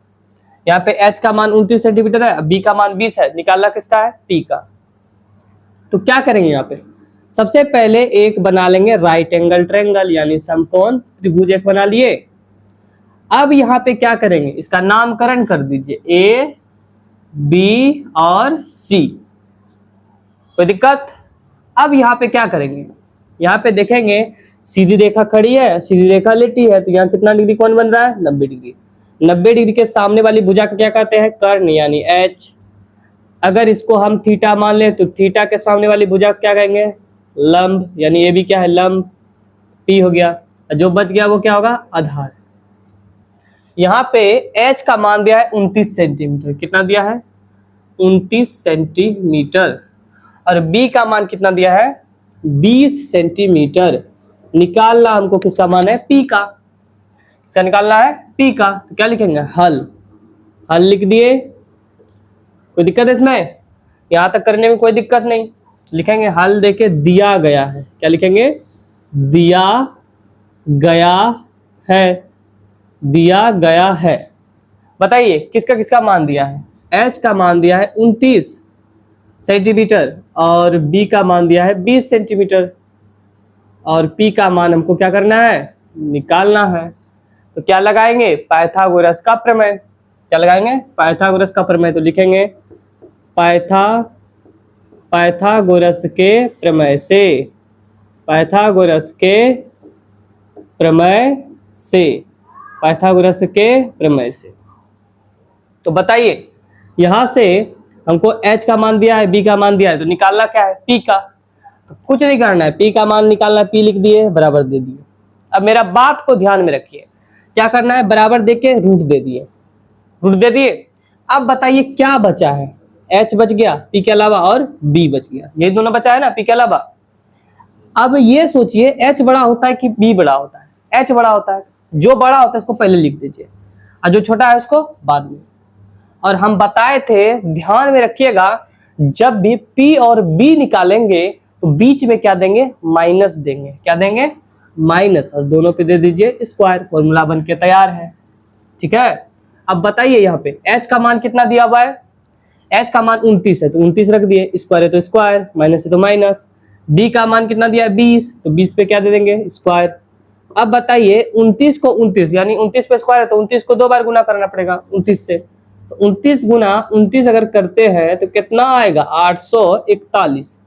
यहाँ पे एच का मान 29 सेंटीमीटर है, बी का मान 20 है, निकालना किसका है, पी का। तो क्या करेंगे, यहाँ पे सबसे पहले एक बना लेंगे राइट एंगल ट्रायंगल, यानी समकोण त्रिभुज एक बना लिए। अब यहाँ पे क्या करेंगे, इसका नामकरण कर दीजिए, ए बी और सी। कोई दिक्कत। अब यहाँ पे क्या करेंगे, यहाँ पे देखेंगे सीधी रेखा खड़ी है, सीधी रेखा लेटी है, तो यहाँ कितना डिग्री कोण बन रहा है, 90 डिग्री। 90 डिग्री के सामने वाली भुजा को क्या कहते हैं, कर्ण, यानी एच। अगर इसको हम थीटा मान ले तो थीटा के सामने वाली भुजा क्या कहेंगे, लंब, यानी ये भी क्या है, लंब। पी हो गया, जो बच गया वो क्या होगा, आधार। यहाँ पे एच का मान दिया है 29 सेंटीमीटर। कितना दिया है, 29 सेंटीमीटर। और बी का मान कितना दिया है, 20 सेंटीमीटर। निकालना हमको किसका मान है, पी का। इसका निकालना है पी का। तो क्या लिखेंगे, हल। हल लिख दिए। कोई दिक्कत है इसमें, यहां तक करने में कोई दिक्कत नहीं। लिखेंगे हल देके दिया गया है। क्या लिखेंगे, दिया गया है, दिया गया है। बताइए किसका किसका मान दिया है, एच का मान दिया है 29 सेंटीमीटर और बी का मान दिया है 20 सेंटीमीटर। और पी का मान हमको क्या करना है, निकालना है। तो क्या लगाएंगे, पाइथागोरस का प्रमेय। क्या लगाएंगे, पाइथागोरस का प्रमेय। तो लिखेंगे पाइथागोरस के प्रमेय से, पाइथागोरस के प्रमेय से, पाइथागोरस के प्रमेय से। तो बताइए यहां से हमको एच का मान दिया है, बी का मान दिया है, तो निकालना क्या है, पी का। तो कुछ नहीं करना है, पी का मान निकालना है, पी लिख दिए, बराबर दे दिए। अब मेरा बात को ध्यान में रखिए, क्या करना है, बराबर देके रूट दे दिए, रूट दे दिए। अब बताइए क्या बचा है, H बच गया P के अलावा और B बच गया, ये दोनों बचा है ना P के अलावा। अब ये सोचिए H बड़ा होता है कि B बड़ा होता है? H बड़ा होता है, जो बड़ा होता है उसको पहले लिख दीजिए और जो छोटा है उसको बाद में। और हम बताए थे, ध्यान में रखिएगा, जब भी P और B निकालेंगे तो बीच में क्या देंगे? माइनस देंगे। क्या देंगे? माइनस, और दोनों पे दे दीजिए स्क्वायर, फॉर्मूला बन के तैयार है। ठीक है, अब बताइए यहाँ पे H का मान कितना दिया हुआ है? H का मान 29 है तो 29 रख दिए, स्क्वायर है तो स्क्वायर, माइनस है तो माइनस। B का मान कितना दिया है? 20, तो 20 पे क्या दे देंगे? स्क्वायर। अब बताइए 29 को 29 यानी 29 पे स्क्वायर है तो 29 को 2 बार गुना करना पड़ेगा 29 से, तो 29 गुना 29 अगर करते हैं तो कितना आएगा? 841।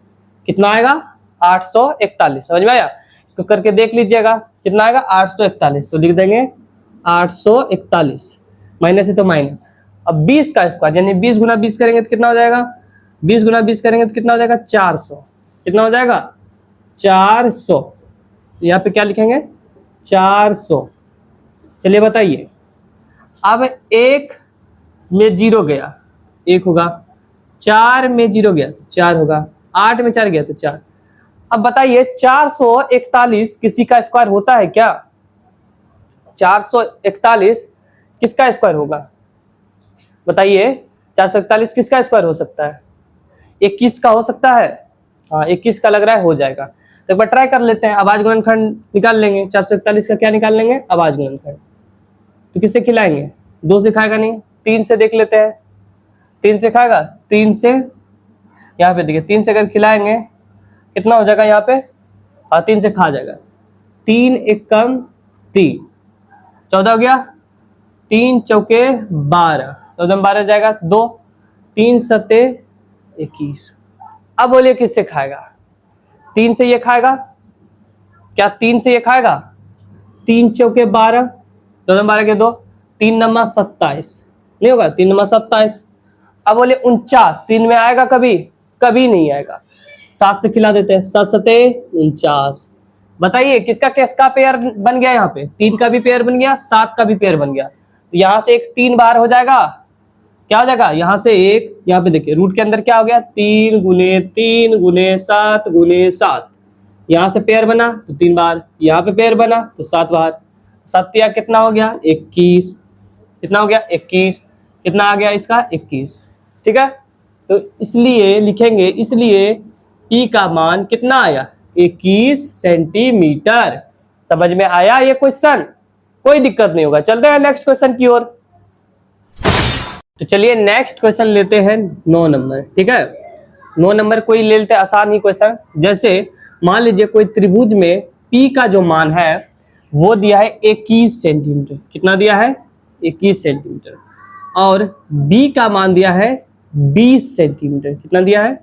कितना आएगा? 841। समझ में आया? इसको करके देख लीजिएगा कितना आएगा? 841, तो लिख देंगे 841, माइनस है तो माइनस। अब 20 का स्क्वायर यानी 20 गुना 20 करेंगे तो कितना हो जाएगा? 20 गुना 20 करेंगे तो कितना हो जाएगा? 400। कितना हो जाएगा? 400। यहाँ पे क्या लिखेंगे? 400। चलिए बताइए, अब 1 में 0 गया 1 होगा, 4 में 0 गया 4 होगा, 8 में 4 गया तो 4। अब बताइए 441 किसी का स्क्वायर होता है क्या? 441 किसका स्क्वायर होगा? बताइए 441 किसका स्क्वायर हो सकता है? 21 का हो सकता है? हाँ 21 का लग रहा है, हो जाएगा। तो एक बार ट्राई कर लेते हैं, अभाज्य गुणनखंड निकाल लेंगे। 441 का क्या निकाल लेंगे? अभाज्य गुणनखंड। तो किससे खिलाएंगे? 2 से खाएगा नहीं, 3 से देख लेते हैं। 3 से खाएगा? 3 से, यहाँ पे देखिए 3 से अगर खिलाएंगे कितना हो जाएगा यहाँ पे? हाँ 3 से खा जाएगा। 3 एक कम 3, 14 हो गया, 3 चौके 12, 14 में 12 जाएगा 2, 3 सते 21। अब बोलिए किससे खाएगा? 3 से ये खाएगा क्या? 3 से ये खाएगा? 3 चौके 12, 14 में 12 के 2, 3 नमा 27, नहीं होगा? 3 नमा 27। अब बोले 49, 3 में आएगा कभी? कभी नहीं आएगा। 7 से खिला देते हैं, 7 सते 49। बताइए किसका किसका पेयर बन गया? यहाँ पे 3 का भी पेयर बन गया, 7 का भी पेयर बन गया। तो यहाँ से एक 3 बार हो जाएगा, क्या हो जाएगा? यहाँ से एक, यहाँ पे देखिए रूट के अंदर क्या हो गया? 3 गुने 3 गुने 7 गुने 7। यहाँ से पेयर बना तो 3 बार, यहाँ पे पेयर बना तो 7 बार। 7 कितना हो गया? 21। कितना हो गया? 21। कितना आ गया इसका? 21। ठीक है, तो इसलिए लिखेंगे, इसलिए P का मान कितना आया? 21 सेंटीमीटर। समझ में आया ये क्वेश्चन? कोई दिक्कत नहीं होगा। चलते हैं नेक्स्ट क्वेश्चन की ओर। तो चलिए नेक्स्ट क्वेश्चन लेते हैं 9 नंबर। ठीक है, 9 नंबर कोई ले लेते हैं आसान ही क्वेश्चन। जैसे मान लीजिए कोई त्रिभुज में P का जो मान है वो दिया है 21 सेंटीमीटर। कितना दिया है? 21 सेंटीमीटर। और B का मान दिया है 20 सेंटीमीटर। कितना दिया है?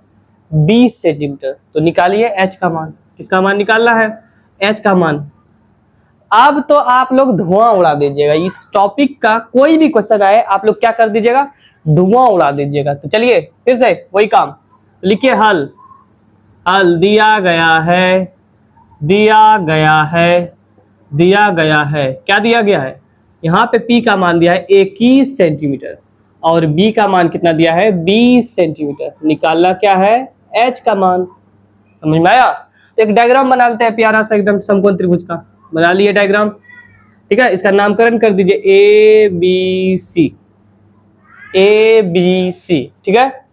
20 सेंटीमीटर। तो निकालिए H का मान। किसका मान निकालना है? H का मान। अब तो आप लोग धुआं उड़ा दीजिएगा, इस टॉपिक का कोई भी क्वेश्चन आए आप लोग क्या कर दीजिएगा? धुआं उड़ा दीजिएगा। तो चलिए फिर से वही काम, लिखिए हल। हल दिया गया है, दिया गया है, दिया गया है। क्या दिया गया है? यहाँ पे P का मान दिया है 21 सेंटीमीटर और B का मान कितना दिया है? 20 सेंटीमीटर। निकालना क्या है? H का मान। समझ में आया? तो एक डायग्राम बना लेते हैं प्यारा सा एकदम समकोण त्रिभुज का। बना लिए डायग्राम। ठीक है, इसका नामकरण कर दीजिए ABC। ABC। ठीक है,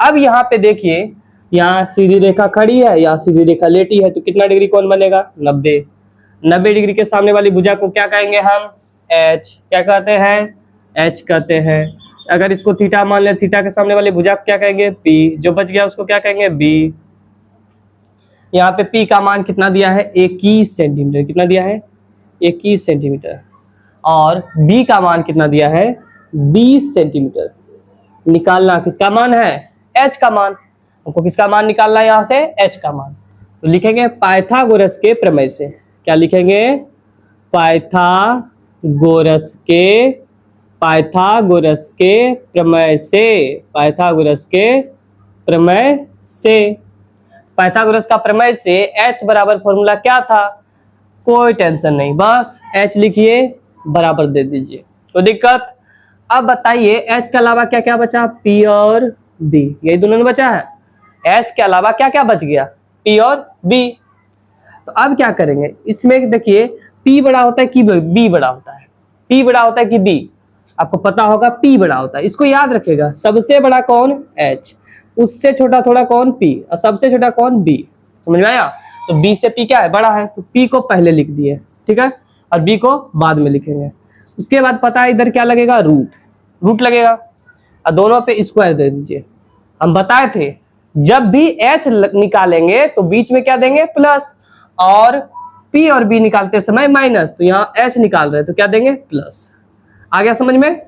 अब यहाँ पे देखिए, यहाँ सीधी रेखा खड़ी है, यहाँ सीधी रेखा लेटी है, तो कितना डिग्री कोण बनेगा? 90। 90 डिग्री के सामने वाली भुजा को क्या कहेंगे हम? H। क्या कहते हैं? H कहते हैं। अगर इसको थीटा मान ले, थीटा के सामने वाली भुजा को क्या कहेंगे? P। जो बच गया उसको क्या कहेंगे? B। यहाँ पे P का मान कितना दिया है? 21 सेंटीमीटर। कितना दिया है? 21 सेंटीमीटर। और B का मान कितना दिया है? 20 सेंटीमीटर। निकालना किसका मान है? H का मान। हमको किसका मान निकालना है? यहाँ से H का मान। तो लिखेंगे पाइथागोरस के प्रमेय से। क्या लिखेंगे? पाइथागोरस के, पाइथागोरस के प्रमेय से, पाइथागोरस के प्रमेय से। पाइथागोरस का प्रमेय से H बराबर फॉर्मूला क्या था? कोई टेंशन नहीं, बस H लिखिए, बराबर दे दीजिए, कोई दिक्कत? अब बताइए H के अलावा क्या क्या बचा? P और बी, यही दोनों में बचा है। एच के अलावा क्या क्या बच गया, पी और बी। तो अब क्या करेंगे इसमें, देखिए पी बड़ा होता है कि बी बड़ा होता है, पी बड़ा होता है कि बी, आपको पता होगा पी बड़ा होता है, इसको याद रखिएगा। सबसे बड़ा कौन, एच, उससे छोटा थोड़ा कौन, पी, और सबसे छोटा कौन, बी। समझ में आया? तो बी से पी क्या है, बड़ा है, तो पी को पहले लिख दिए, ठीक है, और बी को बाद में लिखेंगे। उसके बाद पता है इधर क्या लगेगा, रूट, रूट लगेगा, और दोनों पे स्क्वायर दे दीजिए। हम बताए थे जब भी एच निकालेंगे तो बीच में क्या देंगे, प्लस, और पी और बी निकालते समय माइनस, तो यहाँ एच निकाल रहे हैं तो क्या देंगे, प्लस। आ गया समझ में,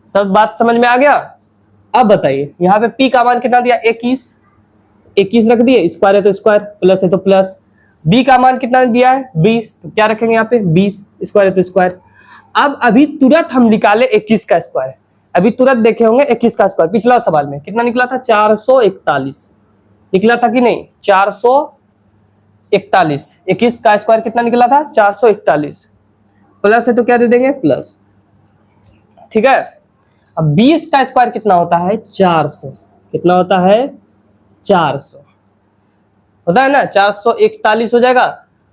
सब बात समझ में आ गया? अब बताइए यहाँ पे पी का मान कितना दिया, 21, 21 रख दिए, स्क्वायर है तो स्क्वायर, प्लस है तो प्लस। बी का मान कितना दिया है, 20, तो क्या रखेंगे यहाँ पे, 20, स्क्वायर है तो स्क्वायर। अब अभी तुरंत हम निकाले 21 का स्क्वायर, अभी तुरंत देखे होंगे 21 का स्क्वायर, पिछला सवाल में कितना निकला था, 441 निकला था कि नहीं, 441, 21 का स्क्वायर कितना निकला था, 441, प्लस है तो क्या दे देंगे, प्लस, ठीक है। अब 20 का स्क्वायर कितना होता है, 400, कितना होता है, 400 होता है ना, 441 हो जाएगा,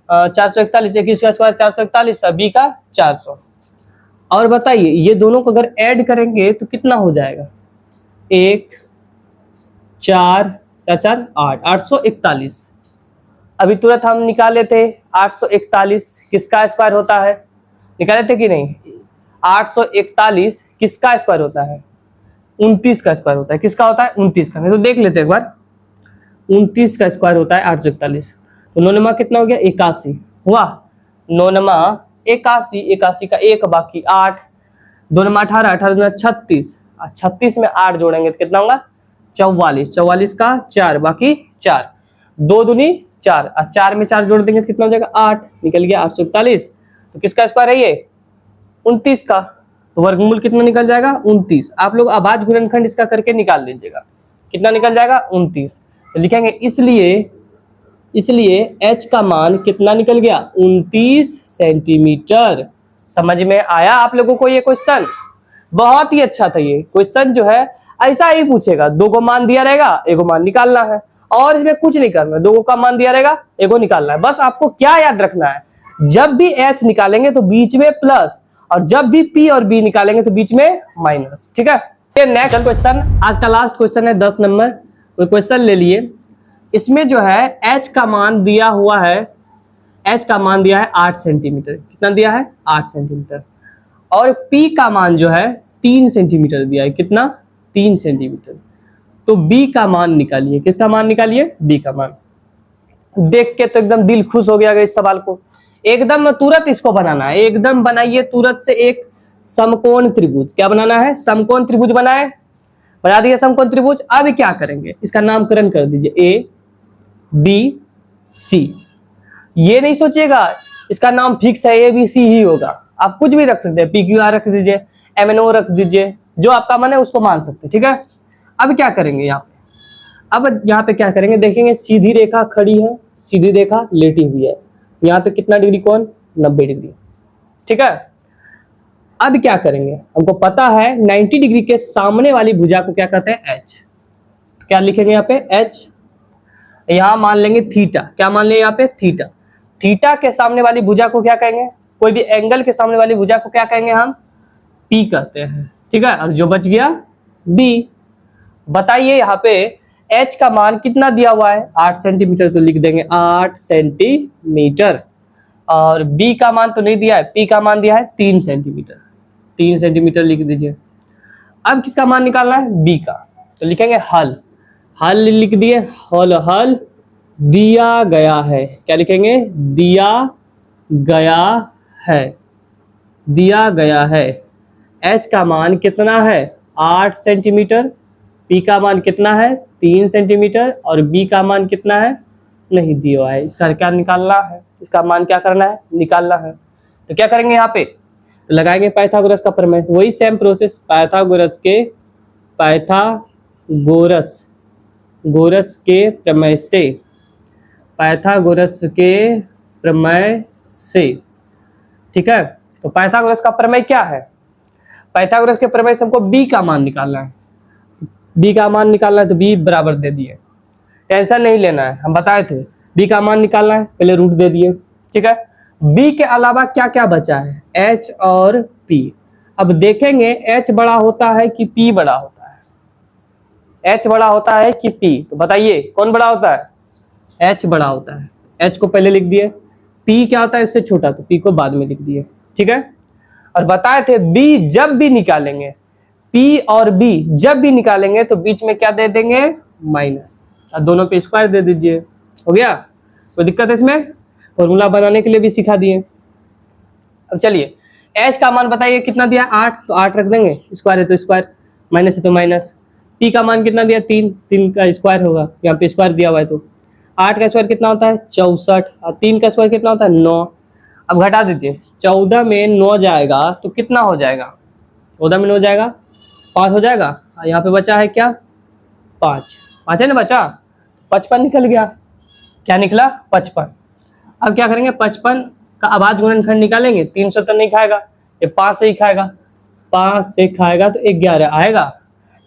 441, 21 का स्क्वायर 441, बी का 400। और बताइए ये दोनों को अगर ऐड करेंगे तो कितना हो जाएगा, 1 4 4 4 8, 841। अभी तुरंत हम निकाले थे 841 किसका स्क्वायर होता है, निकाले थे कि नहीं, 841 किसका स्क्वायर होता है, 29 का स्क्वायर होता है, किसका होता है, 29 का। नहीं तो देख लेते एक बार, 29 का स्क्वायर होता है 841, तो 9 नमा कितना हो गया, 81 हुआ, 9 नमा 81, 81 का 1 बाकी 8, 2 नमा 18, 18 36, 36 में 8 जोड़ेंगे तो कितना होगा, 44, 44 का 4 बाकी 4, 2 दूनी 4, 4 में 4 जोड़ देंगे तो कितना हो जाएगा, 8, निकल गया 841। तो किसका स्क्वायर है ये, 29 का, तो वर्गमूल कितना निकल जाएगा, 29। आप लोग आभाज्य गुणनखंड इसका करके निकाल लीजिएगा, कितना निकल जाएगा, 29। तो लिखेंगे इसलिए h का मान कितना निकल गया, 29 सेंटीमीटर। समझ में आया आप लोगों को ये क्वेश्चन? बहुत ही अच्छा था ये क्वेश्चन, जो है ऐसा ही पूछेगा, दो को मान दिया रहेगा, एगो मान निकालना है, और इसमें कुछ नहीं करना, दो का मान दिया रहेगा, एगो निकालना है। बस आपको क्या याद रखना है, जब भी h निकालेंगे तो बीच में प्लस, और जब भी p और b निकालेंगे तो बीच में माइनस, ठीक है। नेक्स्ट क्वेश्चन, आज का लास्ट क्वेश्चन है 10 नंबर, कोई क्वेश्चन ले लिए। इसमें जो है h का मान दिया हुआ है, h का मान दिया है 8 सेंटीमीटर, कितना दिया है, 8 सेंटीमीटर, और p का मान जो है 3 सेंटीमीटर दिया है, कितना, 3 सेंटीमीटर। तो b का मान निकालिए, किसका मान निकालिए, b का मान। देख के तो एकदम दिल खुश हो गया इस सवाल को, एकदम तुरंत इसको बनाना है, एकदम बनाइए तुरंत से एक समकोण त्रिभुज। क्या बनाना है, समकोण त्रिभुज बनाए, बना दिए समकोण त्रिभुज। अब क्या करेंगे, इसका नामकरण कर दीजिए, ए बी सी। ये नहीं सोचिएगा इसका नाम फिक्स है ए बी सी ही होगा, आप कुछ भी रख सकते हैं, पी क्यू आर रख दीजिए, एम एन ओ रख दीजिए, जो आपका मन है उसको मान सकते हैं, ठीक है। अब क्या करेंगे यहाँ पे, अब यहाँ पे क्या करेंगे, देखेंगे सीधी रेखा खड़ी है, सीधी रेखा लेटी हुई है, यहाँ पे कितना डिग्री कोण, 90 डिग्री, ठीक है। अब क्या करेंगे, हमको पता है 90 डिग्री के सामने वाली भुजा को क्या कहते हैं, एच। क्या लिखेंगे यहाँ पे, एच। यहाँ मान लेंगे थीटा, क्या मान लेंगे यहाँ पे, थीटा। थीटा के सामने वाली भुजा को क्या कहेंगे, कोई भी एंगल के सामने वाली भुजा को क्या कहेंगे हम, पी कहते हैं, ठीक है। और जो बच गया बी। बताइए यहाँ पे एच का मान कितना दिया हुआ है, 8 सेंटीमीटर, तो लिख देंगे 8 सेंटीमीटर। और बी का मान तो नहीं दिया है, पी का मान दिया है 3 सेंटीमीटर, 3 सेंटीमीटर लिख दीजिए। अब किसका मान निकालना है, बी का, तो लिखेंगे हल, हल लिख दिए, हल, हल दिया गया है, क्या लिखेंगे, दिया गया है, दिया गया है। एच का मान कितना है, 8 सेंटीमीटर, पी का मान कितना है, 3 सेंटीमीटर, और बी का मान कितना है, नहीं दिया हुआ है, इसका क्या निकालना है, इसका मान क्या करना है, निकालना है। तो क्या करेंगे यहाँ पे, तो लगाएंगे पाइथागोरस का प्रमेय, वही सेम प्रोसेस, पाइथागोरस के प्रमेय से, पाइथागोरस के प्रमेय से, ठीक है। तो पाइथागोरस का प्रमेय क्या है, पाइथागोरस के प्रमेय से हमको b का मान निकालना है। बी का मान निकालना है तो बी बराबर दे दिए, टेंशन नहीं लेना है, हम बताए थे बी का मान निकालना है, पहले रूट दे दिए। ठीक है, बी के अलावा क्या क्या बचा है, एच और पी। अब देखेंगे एच बड़ा होता है कि पी बड़ा होता है, एच बड़ा होता है कि पी, तो बताइए कौन बड़ा होता है, एच बड़ा होता है। एच को पहले लिख दिए, पी क्या होता है इससे छोटा, तो पी को बाद में लिख दिए। ठीक है, और बताए थे बी जब भी निकालेंगे, पी और बी जब भी निकालेंगे तो बीच में क्या दे देंगे, माइनस, और दोनों पे स्क्वायर दे दीजिए। हो गया, कोई दिक्कत है इसमें, फॉर्मूला बनाने के लिए भी सिखा दिए। अब चलिए एच का मान बताइए कितना दिया, 8, तो 8 रख देंगे, स्क्वायर है तो स्क्वायर, माइनस है तो माइनस। पी का मान कितना दिया, 3, 3 का स्क्वायर होगा, यहाँ पे स्क्वायर दिया हुआ है तो 8 का स्क्वायर कितना होता है 64, और 3 का स्क्वायर कितना होता है 9। अब घटा दीजिए, 14 में 9 जाएगा तो कितना हो जाएगा, 14 में 9 जाएगा 5 हो जाएगा, और यहाँ पे बचा है क्या 5, 5 है ना बचा, 55 निकल गया, क्या निकला 55। अब क्या करेंगे, 55 का अभाज्य गुणनखंड निकालेंगे, 300 तो नहीं खाएगा, ये 5 से ही खाएगा, 5 से खाएगा तो 11 आएगा,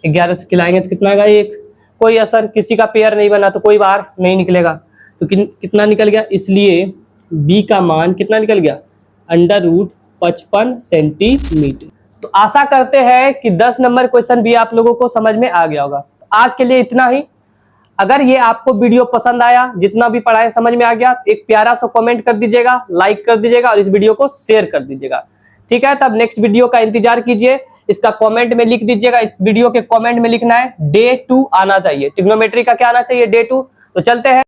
11 से खिलाएंगे तो कितना आएगा 1, कोई असर, किसी का पेयर नहीं बना तो कोई बाहर नहीं निकलेगा, तो कितना निकल गया, इसलिए बी का मान कितना निकल गया, √55 सेंटीमीटर। तो आशा करते हैं कि 10 नंबर क्वेश्चन भी आप लोगों को समझ में आ गया होगा। तो आज के लिए इतना ही। अगर ये आपको वीडियो पसंद आया, जितना भी पढ़ाया समझ में आ गया, एक प्यारा सा कमेंट कर दीजिएगा, लाइक कर दीजिएगा और इस वीडियो को शेयर कर दीजिएगा। ठीक है, तब नेक्स्ट वीडियो का इंतजार कीजिए, इसका कमेंट में लिख दीजिएगा, इस वीडियो के कमेंट में लिखना है डे 2 आना चाहिए, ट्रिग्नोमेट्री का क्या आना चाहिए, डे 2। तो चलते हैं।